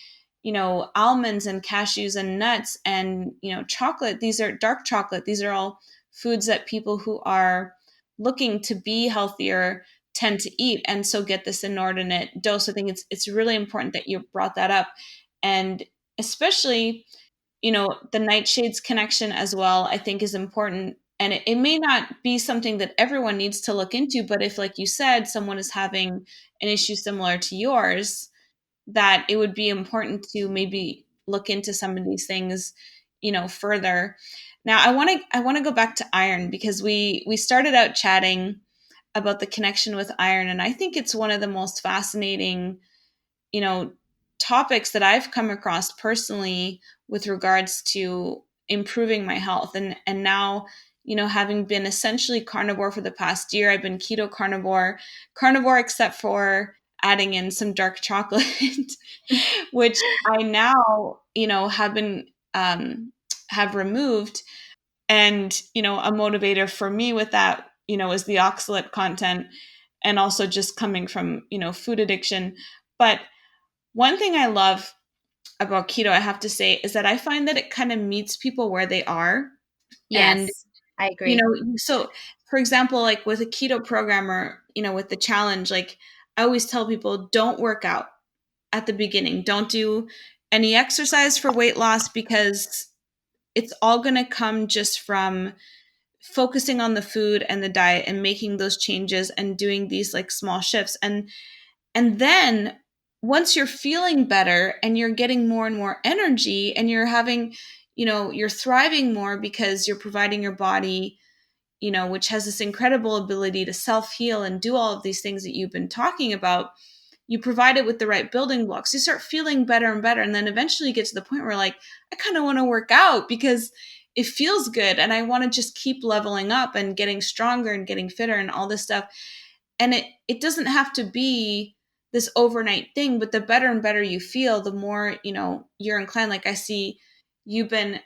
almonds and cashews and nuts and, chocolate. These are dark chocolate. These are all foods that people who are looking to be healthier tend to eat, and so get this inordinate dose. I think it's really important that you brought that up. And especially, the nightshades connection as well, I think is important. And it may not be something that everyone needs to look into, but if, like you said, someone is having an issue similar to yours, that it would be important to maybe look into some of these things, further. Now, I want to go back to iron, because we started out chatting about the connection with iron, and I think it's one of the most fascinating, you know, topics that I've come across personally with regards to improving my health. And now, having been essentially carnivore for the past year, I've been keto carnivore except for adding in some dark chocolate, which I now, have removed. And, a motivator for me with that, is the oxalate content, and also just coming from, food addiction. But one thing I love about keto, I have to say, is that I find that it kind of meets people where they are. And, Yes, I agree. so for example, like with a keto program, or, with the challenge, like I always tell people, don't work out at the beginning. Don't do any exercise for weight loss, because it's all going to come just from focusing on the food and the diet and making those changes and doing these like small shifts. And then once you're feeling better and you're getting more and more energy, and you're having, you're thriving more, because you're providing your body, which has this incredible ability to self-heal and do all of these things that you've been talking about, you provide it with the right building blocks, you start feeling better and better. And then eventually you get to the point where, like, I kind of want to work out because it feels good, and I want to just keep leveling up and getting stronger and getting fitter and all this stuff. And it doesn't have to be this overnight thing, but the better and better you feel, the more, you're inclined. Like I see you've been,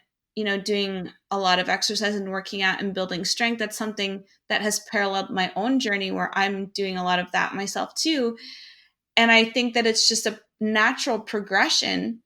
doing a lot of exercise and working out and building strength. That's something that has paralleled my own journey, where I'm doing a lot of that myself too. And I think that it's just a natural progression.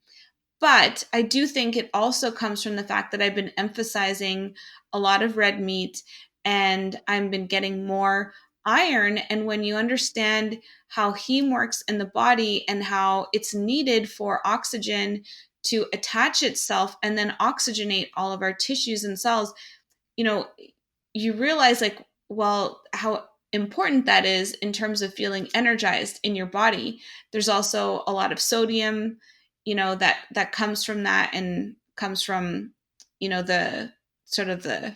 But I do think it also comes from the fact that I've been emphasizing a lot of red meat, and I've been getting more iron. And when you understand how heme works in the body, and how it's needed for oxygen to attach itself and then oxygenate all of our tissues and cells, you know, you realize, like, well, how important that is in terms of feeling energized in your body. There's also a lot of sodium, that comes from that, and comes from, the sort of the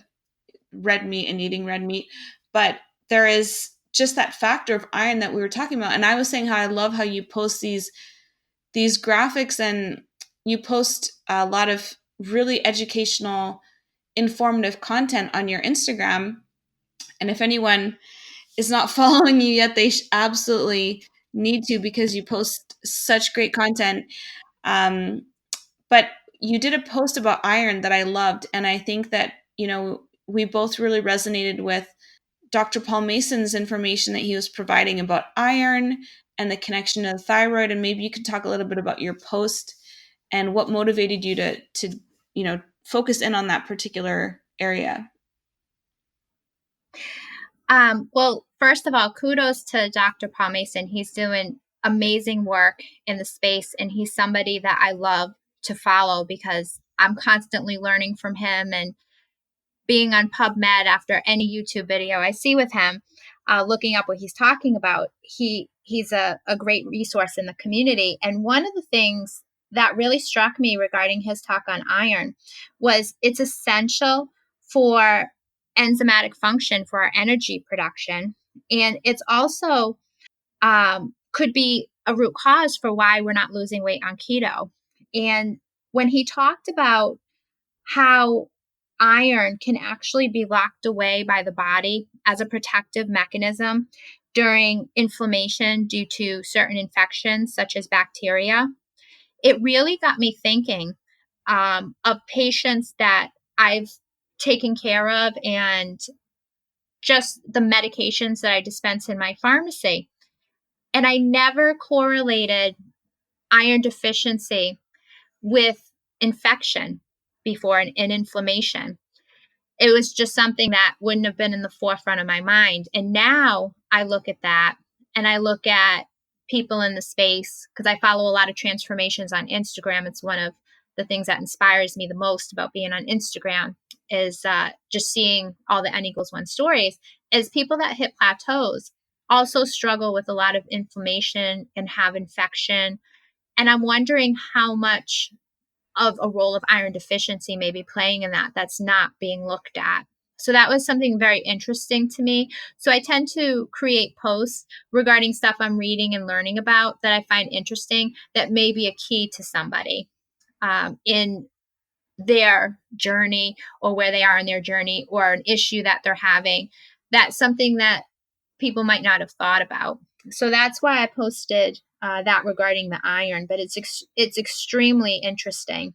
red meat and eating red meat. But there is just that factor of iron that we were talking about. And I was saying how I love how you post these graphics, and you post a lot of really educational, informative content on your Instagram. And if anyone is not following you yet, they absolutely need to, because you post such great content. Um, but you did a post about iron that I loved. And I think that, we both really resonated with Dr. Paul Mason's information that he was providing about iron and the connection to the thyroid. And maybe you could talk a little bit about your post and what motivated you to focus in on that particular area. Well, first of all, kudos to Dr. Paul Mason. He's doing amazing work in the space, and he's somebody that I love to follow, because I'm constantly learning from him, and being on PubMed after any YouTube video I see with him, looking up what he's talking about. He's a great resource in the community. And one of the things that really struck me regarding his talk on iron was it's essential for enzymatic function, for our energy production. And it's also could be a root cause for why we're not losing weight on keto. And when he talked about how iron can actually be locked away by the body as a protective mechanism during inflammation due to certain infections, such as bacteria, it really got me thinking of patients that I've taken care of, and just the medications that I dispense in my pharmacy. And I never correlated iron deficiency with infection before, and inflammation. It was just something that wouldn't have been in the forefront of my mind. And now I look at that, and I look at people in the space, because I follow a lot of transformations on Instagram. It's one of the things that inspires me the most about being on Instagram is just seeing all the N=1 stories, is people that hit plateaus also struggle with a lot of inflammation and have infection. And I'm wondering how much of a role of iron deficiency may be playing in that that's not being looked at. So that was something very interesting to me. So I tend to create posts regarding stuff I'm reading and learning about that I find interesting that may be a key to somebody in their journey, or where they are in their journey, or an issue that they're having. That's something that people might not have thought about. So that's why I posted that regarding the iron, but it's extremely interesting.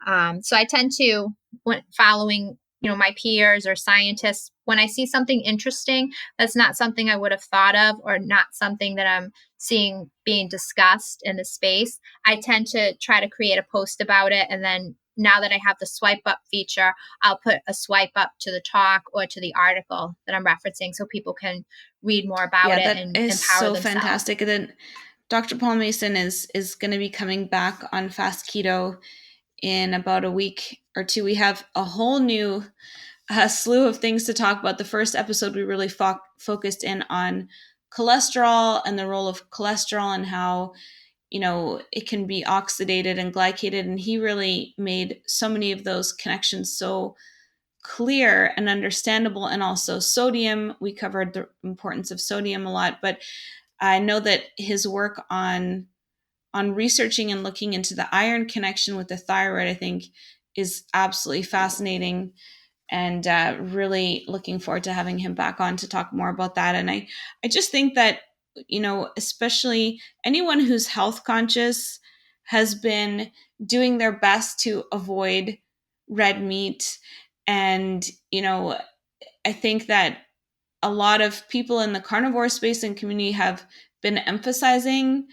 So I tend to, when following, my peers or scientists, when I see something interesting, that's not something I would have thought of, or not something that I'm seeing being discussed in the space, I tend to try to create a post about it. And then now that I have the swipe up feature, I'll put a swipe up to the talk or to the article that I'm referencing so people can read more about it that and is empower so themselves. fantastic. And then Dr. Paul Mason is going to be coming back on Fast Keto in about a week or two. We have a whole new slew of things to talk about. The first episode, we really focused in on cholesterol and the role of cholesterol and how, it can be oxidated and glycated. And he really made so many of those connections so clear and understandable. And also sodium. We covered the importance of sodium a lot, but I know that his work on researching and looking into the iron connection with the thyroid, I think, is absolutely fascinating, and really looking forward to having him back on to talk more about that. And I just think that, especially anyone who's health conscious has been doing their best to avoid red meat. And, I think that a lot of people in the carnivore space and community have been emphasizing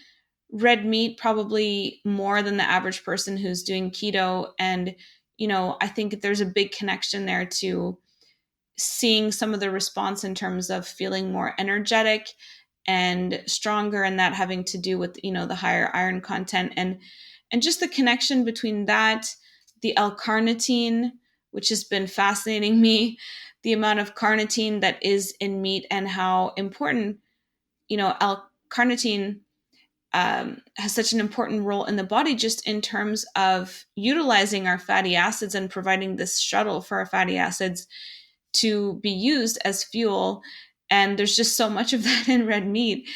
red meat probably more than the average person who's doing keto. And, I think there's a big connection there to seeing some of the response in terms of feeling more energetic and stronger, and that having to do with, the higher iron content, and just the connection between that, the L-carnitine, which has been fascinating me, the amount of carnitine that is in meat, and how important, L-carnitine has such an important role in the body, just in terms of utilizing our fatty acids and providing this shuttle for our fatty acids to be used as fuel. And there's just so much of that in red meat.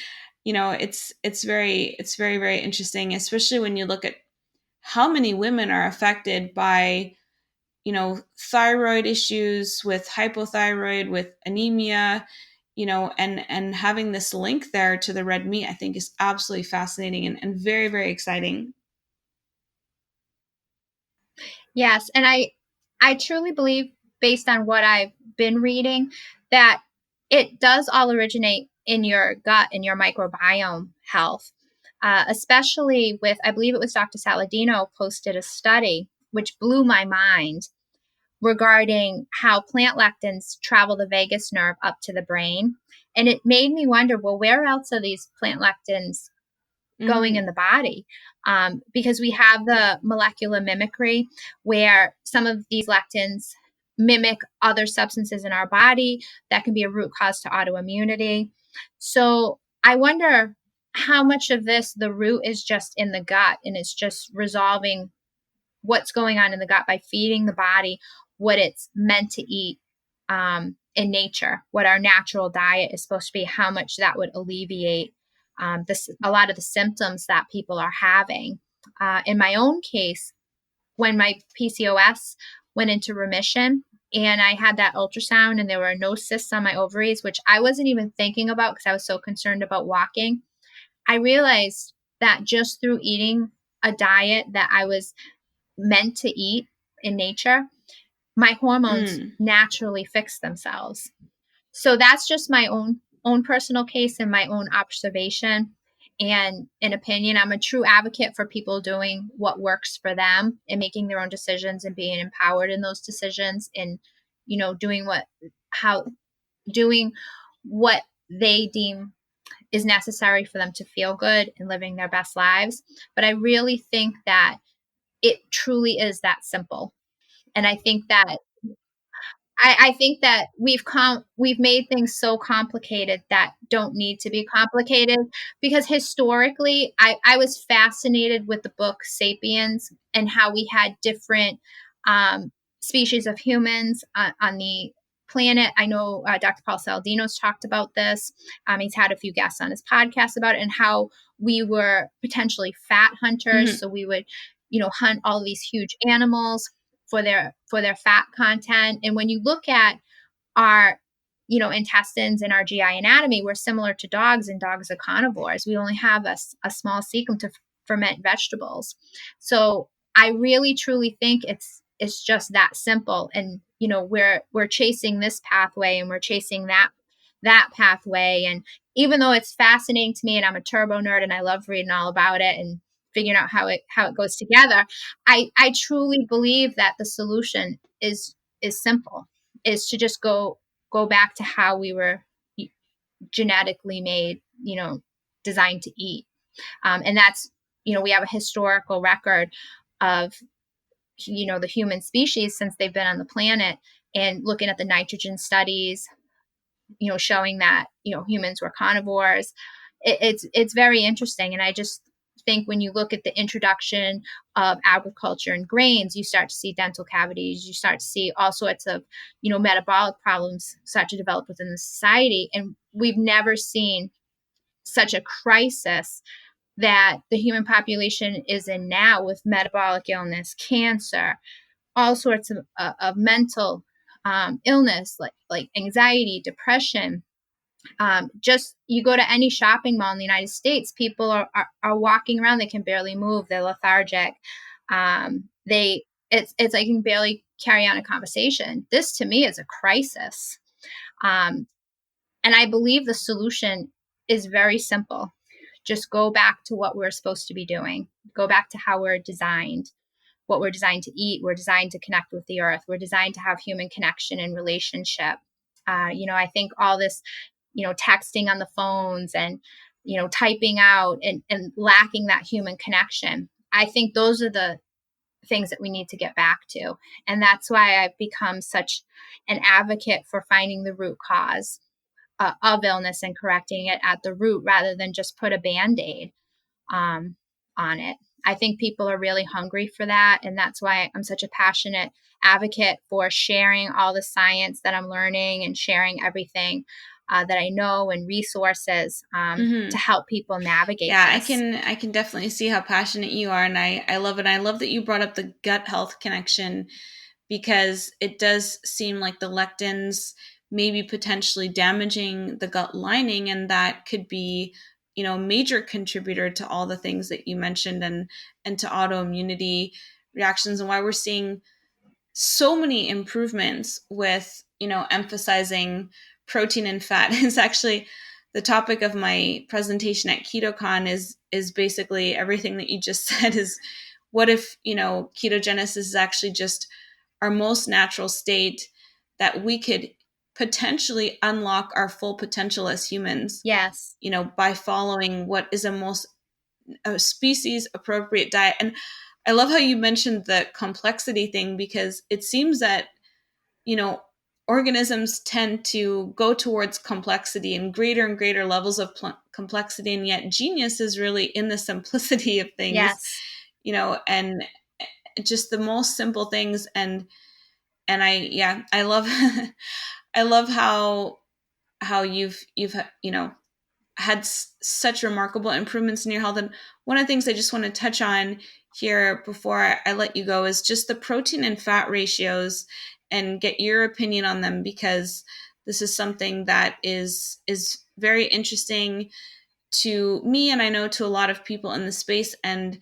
It's very, very interesting, especially when you look at how many women are affected by, thyroid issues, with hypothyroid, with anemia, and having this link there to the red meat, I think, is absolutely fascinating, and very, very exciting. Yes, and I truly believe, based on what I've been reading, that it does all originate in your gut and your microbiome health, especially with, I believe it was Dr. Saladino posted a study which blew my mind regarding how plant lectins travel the vagus nerve up to the brain. And it made me wonder, well, where else are these plant lectins going in the body? Because we have the molecular mimicry, where some of these lectins mimic other substances in our body that can be a root cause to autoimmunity. So I wonder how much of this, the root, is just in the gut, and it's just resolving what's going on in the gut by feeding the body what it's meant to eat in nature, what our natural diet is supposed to be, how much that would alleviate a lot of the symptoms that people are having. In my own case, when my PCOS went into remission and I had that ultrasound and there were no cysts on my ovaries, which I wasn't even thinking about because I was so concerned about walking, I realized that just through eating a diet that I was meant to eat in nature, my hormones naturally fix themselves. So that's just my own personal case and my own observation and an opinion. I'm a true advocate for people doing what works for them and making their own decisions and being empowered in those decisions, and doing what they deem is necessary for them to feel good and living their best lives. But I really think that it truly is that simple. And I think that we've made things so complicated that don't need to be complicated, because historically I was fascinated with the book Sapiens and how we had different species of humans on the planet. I know Dr. Paul Saladino's talked about this. He's had a few guests on his podcast about it, and how we were potentially fat hunters. So we would, hunt all these huge animals for their fat content. And when you look at our intestines and our GI anatomy, we're similar to dogs, and dogs are carnivores. We only have a small cecum to ferment vegetables. So I really truly think it's just that simple. And we're chasing this pathway, and we're chasing that pathway. And even though it's fascinating to me, and I'm a turbo nerd and I love reading all about it and figuring out how it goes together, I truly believe that the solution is simple, is to just go back to how we were genetically made, designed to eat. And that's, we have a historical record of, the human species since they've been on the planet, and looking at the nitrogen studies, showing that, humans were carnivores. It's very interesting. And I just think when you look at the introduction of agriculture and grains, you start to see dental cavities, you start to see all sorts of, metabolic problems start to develop within the society. And we've never seen such a crisis that the human population is in now, with metabolic illness, cancer, all sorts of mental illness, like anxiety, depression. Just you go to any shopping mall in the United States, people are walking around, they can barely move, they're lethargic. It's like you can barely carry on a conversation. This to me is a crisis. And I believe the solution is very simple. Just go back to what we're supposed to be doing. Go back to how we're designed, what we're designed to eat. We're designed to connect with the earth. We're designed to have human connection and relationship. I think all this, texting on the phones and, typing out and lacking that human connection. I think those are the things that we need to get back to. And that's why I've become such an advocate for finding the root cause of illness and correcting it at the root, rather than just put a Band-Aid on it. I think people are really hungry for that. And that's why I'm such a passionate advocate for sharing all the science that I'm learning, and sharing everything that I know, and resources to help people navigate this. I can definitely see how passionate you are. And I love it. I love that you brought up the gut health connection, because it does seem like the lectins may be potentially damaging the gut lining, and that could be, a major contributor to all the things that you mentioned, and to autoimmunity reactions, and why we're seeing so many improvements with, emphasizing protein and fat. It's actually the topic of my presentation at KetoCon is basically everything that you just said. Is what if, ketogenesis is actually just our most natural state, that we could potentially unlock our full potential as humans. Yes. By following what is a species appropriate diet. And I love how you mentioned the complexity thing, because it seems that, organisms tend to go towards complexity and greater levels of complexity. And yet genius is really in the simplicity of things, Yes. And just the most simple things. And I love, I love how you've, had such remarkable improvements in your health. And one of the things I just want to touch on here before I let you go is just the protein and fat ratios, and get your opinion on them, because this is something that is very interesting to me, and I know to a lot of people in the space. And,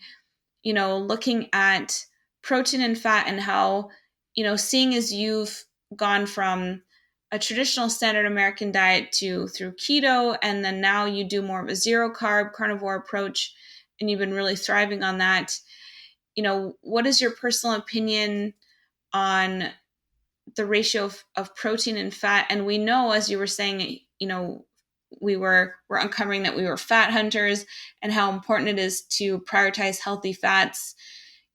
looking at protein and fat, and how, seeing as you've gone from a traditional standard American diet through keto, and then now you do more of a zero carb carnivore approach, and you've been really thriving on that. What is your personal opinion on the ratio of protein and fat? And we know, as you were saying, we're uncovering that we were fat hunters, and how important it is to prioritize healthy fats.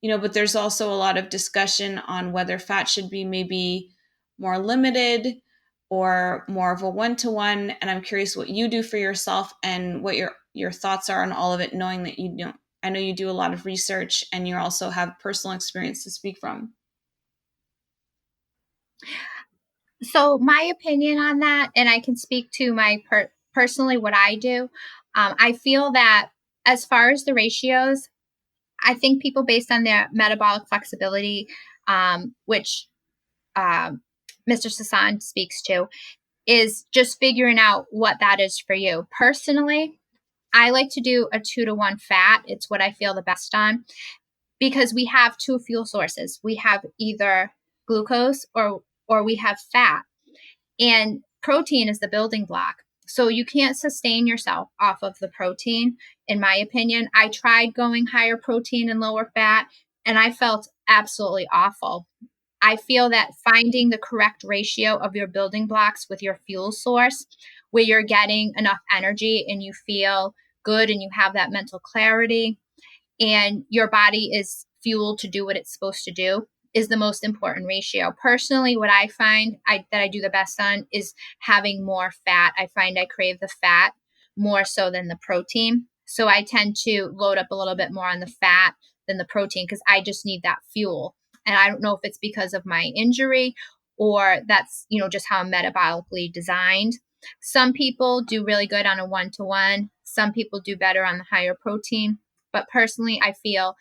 but there's also a lot of discussion on whether fat should be maybe more limited or more of a one-to-one. And I'm curious what you do for yourself and what your thoughts are on all of it, knowing that I know you do a lot of research and you also have personal experience to speak from. So my opinion on that, and I can speak to my personally what I do. I feel that as far as the ratios, I think people based on their metabolic flexibility, which Mr. Sasan speaks to, is just figuring out what that is for you. Personally, I like to do a 2-to-1 fat. It's what I feel the best on because we have two fuel sources. We have either glucose or we have fat. And protein is the building block. So you can't sustain yourself off of the protein, in my opinion. I tried going higher protein and lower fat, and I felt absolutely awful. I feel that finding the correct ratio of your building blocks with your fuel source, where you're getting enough energy and you feel good and you have that mental clarity, and your body is fueled to do what it's supposed to do, is the most important ratio. Personally, what I find that I do the best on is having more fat. I find I crave the fat more so than the protein. So I tend to load up a little bit more on the fat than the protein because I just need that fuel. And I don't know if it's because of my injury or that's, just how I'm metabolically designed. Some people do really good on a 1-to-1. Some people do better on the higher protein. But personally, I feel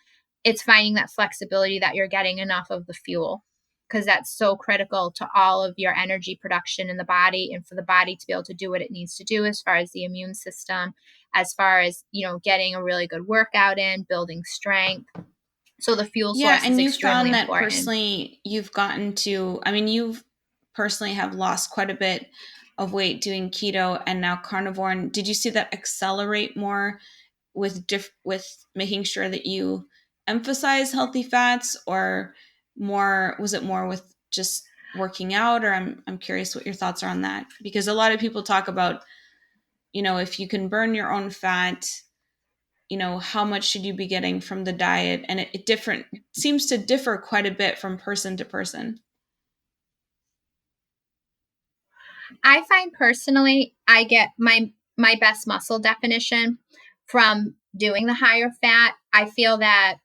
it's finding that flexibility that you're getting enough of the fuel because that's so critical to all of your energy production in the body and for the body to be able to do what it needs to do as far as the immune system, as far as, getting a really good workout in, building strength. So the fuel source and is you extremely found that important. personally you've gotten to, you've personally have lost quite a bit of weight doing keto and now carnivore. And did you see that accelerate more with making sure that you emphasize healthy fats, or was it more with just working out? Or I'm curious what your thoughts are on that, because a lot of people talk about, if you can burn your own fat, how much should you be getting from the diet? And it seems to differ quite a bit from person to person. I find personally, I get my best muscle definition from doing the higher fat. I feel that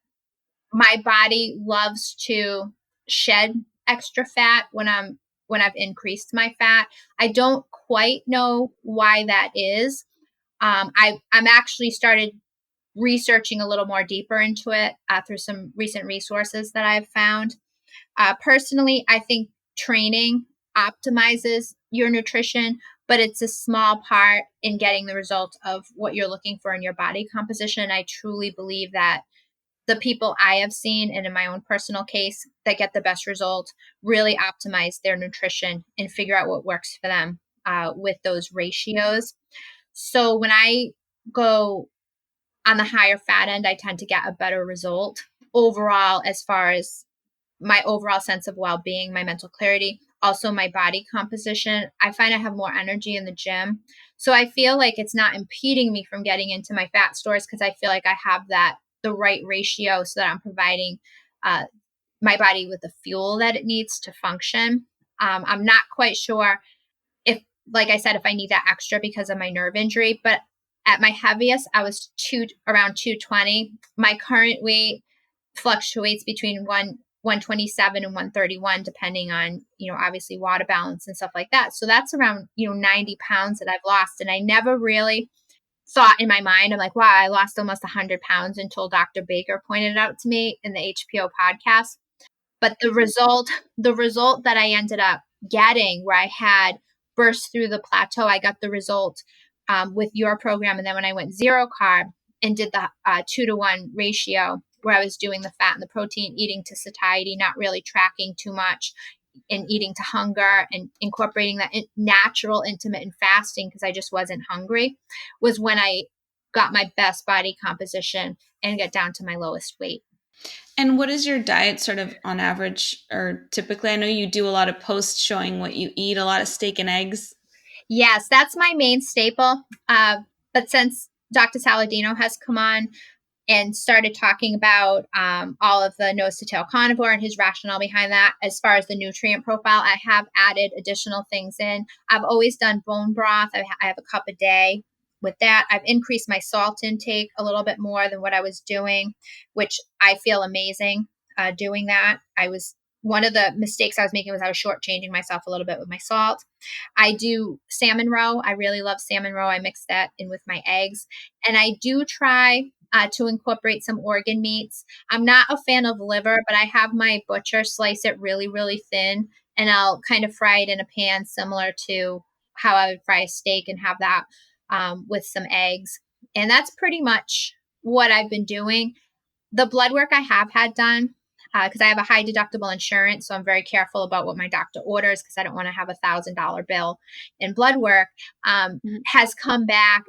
my body loves to shed extra fat when I've increased my fat. I don't quite know why that is. I'm actually started researching a little more deeper into it through some recent resources that I've found. Personally, I think training optimizes your nutrition, but it's a small part in getting the result of what you're looking for in your body composition. I truly believe that the people I have seen, and in my own personal case, that get the best result really optimize their nutrition and figure out what works for them with those ratios. So when I go on the higher fat end, I tend to get a better result overall as far as my overall sense of well-being, my mental clarity, also my body composition. I find I have more energy in the gym. So I feel like it's not impeding me from getting into my fat stores because I feel like I have the right ratio so that I'm providing my body with the fuel that it needs to function. I'm not quite sure if, like I said, if I need that extra because of my nerve injury, but at my heaviest, I was around 220. My current weight fluctuates between 127 and 131, depending on, obviously water balance and stuff like that. So that's around, 90 pounds that I've lost. And I never really thought in my mind, I'm like, wow, I lost almost 100 pounds until Dr. Baker pointed it out to me in the HPO podcast. But the result that I ended up getting where I had burst through the plateau, I got the result with your program. And then when I went zero carb and did the 2-to-1 ratio, where I was doing the fat and the protein, eating to satiety, not really tracking too much, and eating to hunger and incorporating that natural intermittent fasting because I just wasn't hungry, was when I got my best body composition and got down to my lowest weight. And what is your diet sort of on average or typically? I know you do a lot of posts showing what you eat, a lot of steak and eggs. Yes, that's my main staple. But since Dr. Saladino has come on, and started talking about all of the nose to tail carnivore and his rationale behind that. As far as the nutrient profile, I have added additional things in. I've always done bone broth. I have a cup a day. With that, I've increased my salt intake a little bit more than what I was doing, which I feel amazing doing that. One of the mistakes I was making was I was shortchanging myself a little bit with my salt. I do salmon roe. I really love salmon roe. I mix that in with my eggs. And I do try to incorporate some organ meats. I'm not a fan of liver, but I have my butcher slice it really, really thin, and I'll kind of fry it in a pan similar to how I would fry a steak and have that with some eggs. And that's pretty much what I've been doing. The blood work I have had done, because I have a high deductible insurance, so I'm very careful about what my doctor orders because I don't want to have $1,000 bill in blood work, has come back.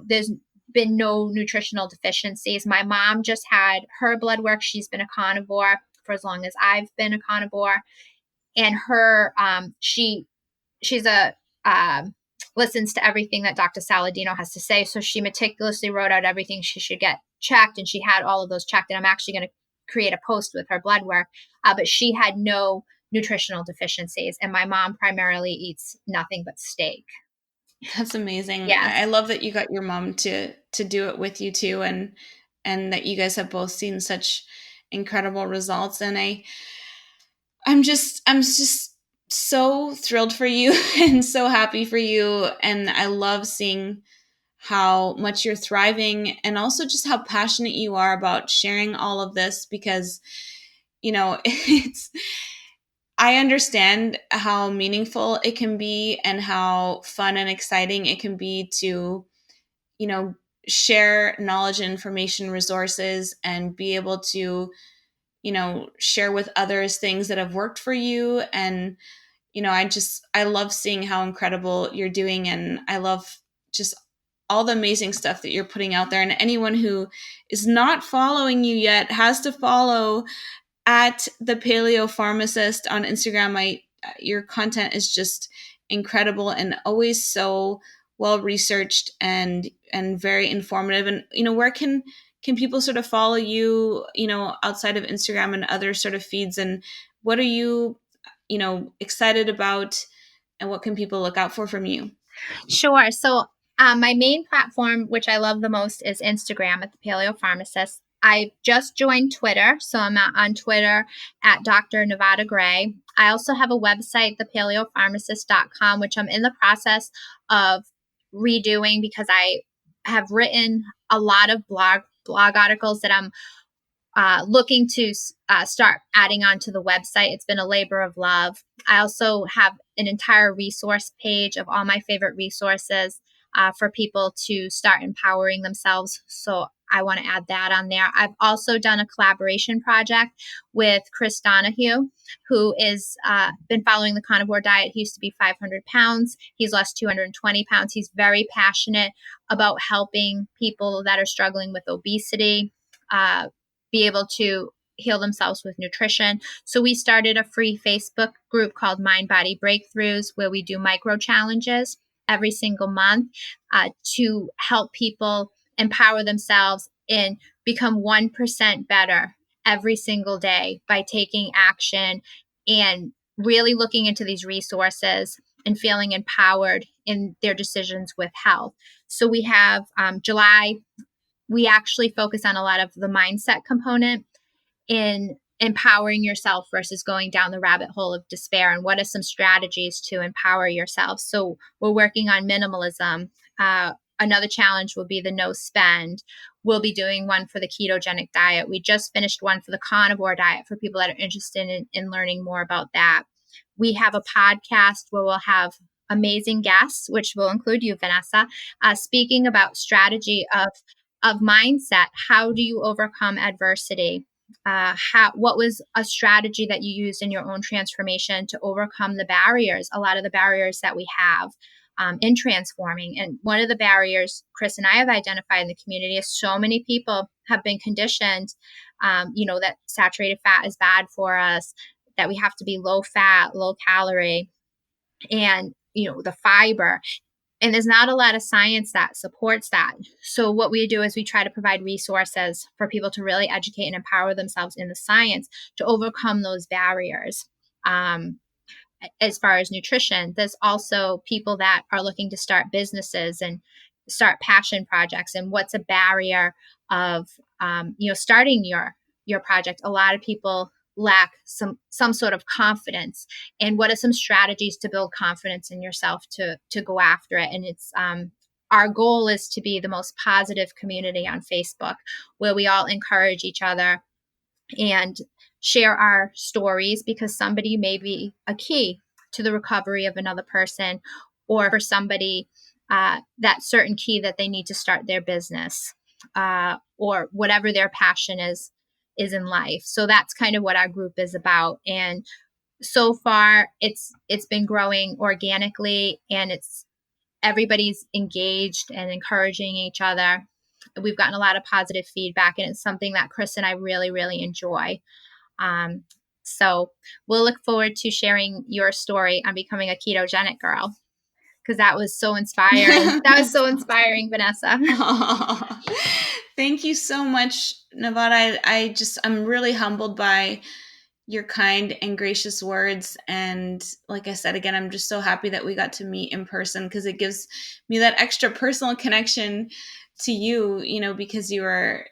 There's been no nutritional deficiencies. My mom just had her blood work. She's been a carnivore for as long as I've been a carnivore. And she's a listens to everything that Dr. Saladino has to say. So she meticulously wrote out everything she should get checked, and she had all of those checked. And I'm actually going to create a post with her blood work. But she had no nutritional deficiencies, and my mom primarily eats nothing but steak. That's amazing. Yes. I love that you got your mom to do it with you too, and that you guys have both seen such incredible results. And I'm just so thrilled for you and so happy for you. And I love seeing how much you're thriving and also just how passionate you are about sharing all of this, because, I understand how meaningful it can be and how fun and exciting it can be to, share knowledge and information resources and be able to, share with others things that have worked for you. And, I love seeing how incredible you're doing. And I love just all the amazing stuff that you're putting out there. And anyone who is not following you yet has to follow at the Paleo Pharmacist on Instagram. Your content is just incredible and always so well researched and very informative. And where can people sort of follow you, outside of Instagram and other sort of feeds, and what are you excited about, and what can people look out for from you? Sure. So my main platform, which I love the most, is Instagram at the Paleo Pharmacist. I just joined Twitter, so I'm on Twitter at Dr. Nevada Gray. I also have a website, thepaleopharmacist.com, which I'm in the process of redoing because I have written a lot of blog articles that I'm looking to start adding onto the website. It's been a labor of love. I also have an entire resource page of all my favorite resources for people to start empowering themselves. So I want to add that on there. I've also done a collaboration project with Chris Donahue, who is been following the carnivore diet. He used to be 500 pounds. He's lost 220 pounds. He's very passionate about helping people that are struggling with obesity be able to heal themselves with nutrition. So we started a free Facebook group called Mind Body Breakthroughs, where we do micro challenges every single month to help people empower themselves and become 1% better every single day by taking action and really looking into these resources and feeling empowered in their decisions with health. So we have July. We actually focus on a lot of the mindset component in empowering yourself versus going down the rabbit hole of despair, and what are some strategies to empower yourself. So we're working on minimalism. Another challenge will be the no spend. We'll be doing one for the ketogenic diet. We just finished one for the carnivore diet for people that are interested in learning more about that. We have a podcast where we'll have amazing guests, which will include you, Vanessa, speaking about strategy of mindset. How do you overcome adversity? What was a strategy that you used in your own transformation to overcome the barriers, a lot of the barriers that we have in transforming? And one of the barriers Chris and I have identified in the community is so many people have been conditioned, that saturated fat is bad for us, that we have to be low fat, low calorie, and, the fiber. And there's not a lot of science that supports that. So what we do is we try to provide resources for people to really educate and empower themselves in the science to overcome those barriers. As far as nutrition, there's also people that are looking to start businesses and start passion projects. And what's a barrier of, starting your project? A lot of people lack some sort of confidence. And what are some strategies to build confidence in yourself to go after it? And it's our goal is to be the most positive community on Facebook, where we all encourage each other and share our stories, because somebody may be a key to the recovery of another person, or for somebody that certain key that they need to start their business, or whatever their passion is in life. So that's kind of what our group is about. And so far it's been growing organically, and everybody's engaged and encouraging each other. We've gotten a lot of positive feedback, and it's something that Chris and I really, really enjoy. So we'll look forward to sharing your story on becoming a ketogenic girl, because that was so inspiring. That was so inspiring, Vanessa. Oh, thank you so much, Nevada. I'm really humbled by your kind and gracious words. And like I said, again, I'm just so happy that we got to meet in person, because it gives me that extra personal connection to you, because you were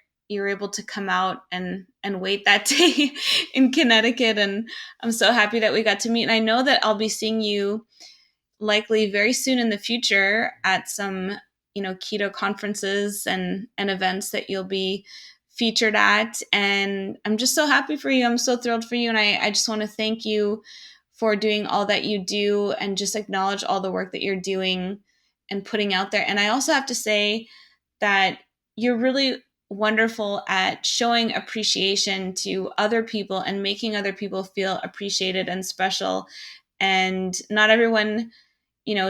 able to come out and wait that day in Connecticut. And I'm so happy that we got to meet. And I know that I'll be seeing you likely very soon in the future at some, keto conferences and events that you'll be featured at. And I'm just so happy for you. I'm so thrilled for you. And I just want to thank you for doing all that you do, and just acknowledge all the work that you're doing and putting out there. And I also have to say that you're really wonderful at showing appreciation to other people and making other people feel appreciated and special. And not everyone,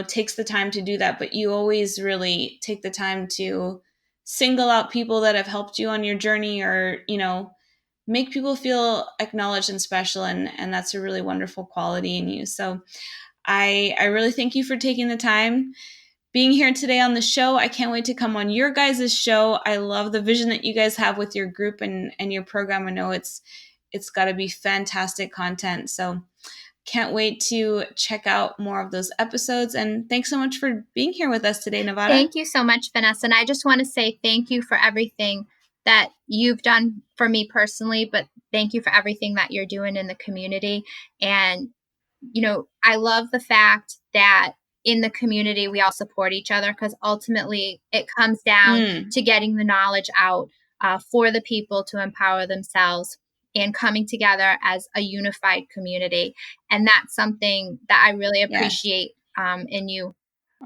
takes the time to do that, but you always really take the time to single out people that have helped you on your journey, or, make people feel acknowledged and special. And that's a really wonderful quality in you. So I really thank you for taking the time being here today on the show. I can't wait to come on your guys' show. I love the vision that you guys have with your group and your program. I know it's got to be fantastic content. So can't wait to check out more of those episodes. And thanks so much for being here with us today, Nevada. Thank you so much, Vanessa. And I just want to say thank you for everything that you've done for me personally, but thank you for everything that you're doing in the community. And, I love the fact that in the community, we all support each other, because ultimately it comes down to getting the knowledge out for the people to empower themselves, and coming together as a unified community. And that's something that I really appreciate in you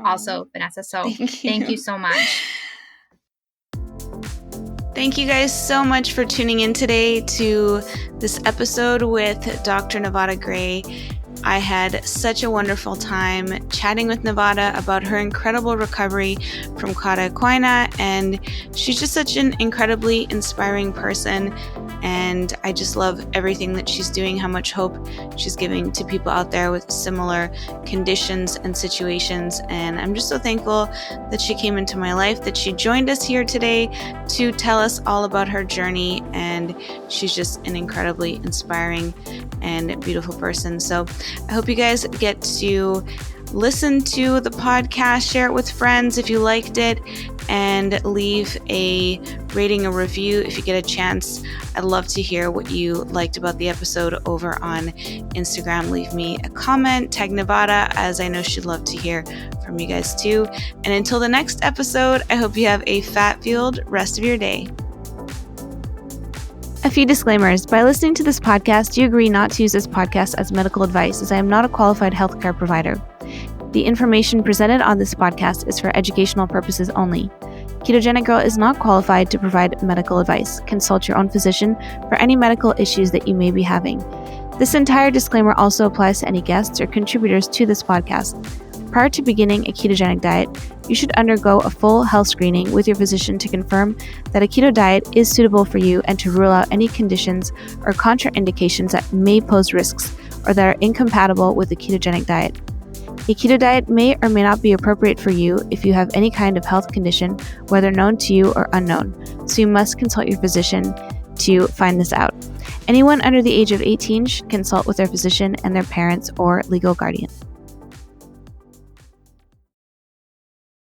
also, Vanessa. So thank you so much. Thank you guys so much for tuning in today to this episode with Dr. Nevada Gray. I had such a wonderful time chatting with Nevada about her incredible recovery from cauda equina, and she's just such an incredibly inspiring person, and I just love everything that she's doing, how much hope she's giving to people out there with similar conditions and situations. And I'm just so thankful that she came into my life, that she joined us here today to tell us all about her journey, and she's just an incredibly inspiring and beautiful person. So I hope you guys get to listen to the podcast, share it with friends if you liked it, and leave a rating or review if you get a chance. I'd love to hear what you liked about the episode over on Instagram. Leave me a comment, tag Nevada, as I know she'd love to hear from you guys too. And until the next episode, I hope you have a fat-fueled rest of your day. A few disclaimers. By listening to this podcast, you agree not to use this podcast as medical advice, as I am not a qualified healthcare provider. The information presented on this podcast is for educational purposes only. Ketogenic Girl is not qualified to provide medical advice. Consult your own physician for any medical issues that you may be having. This entire disclaimer also applies to any guests or contributors to this podcast. Prior to beginning a ketogenic diet, you should undergo a full health screening with your physician to confirm that a keto diet is suitable for you and to rule out any conditions or contraindications that may pose risks or that are incompatible with the ketogenic diet. A keto diet may or may not be appropriate for you if you have any kind of health condition, whether known to you or unknown, so you must consult your physician to find this out. Anyone under the age of 18 should consult with their physician and their parents or legal guardian.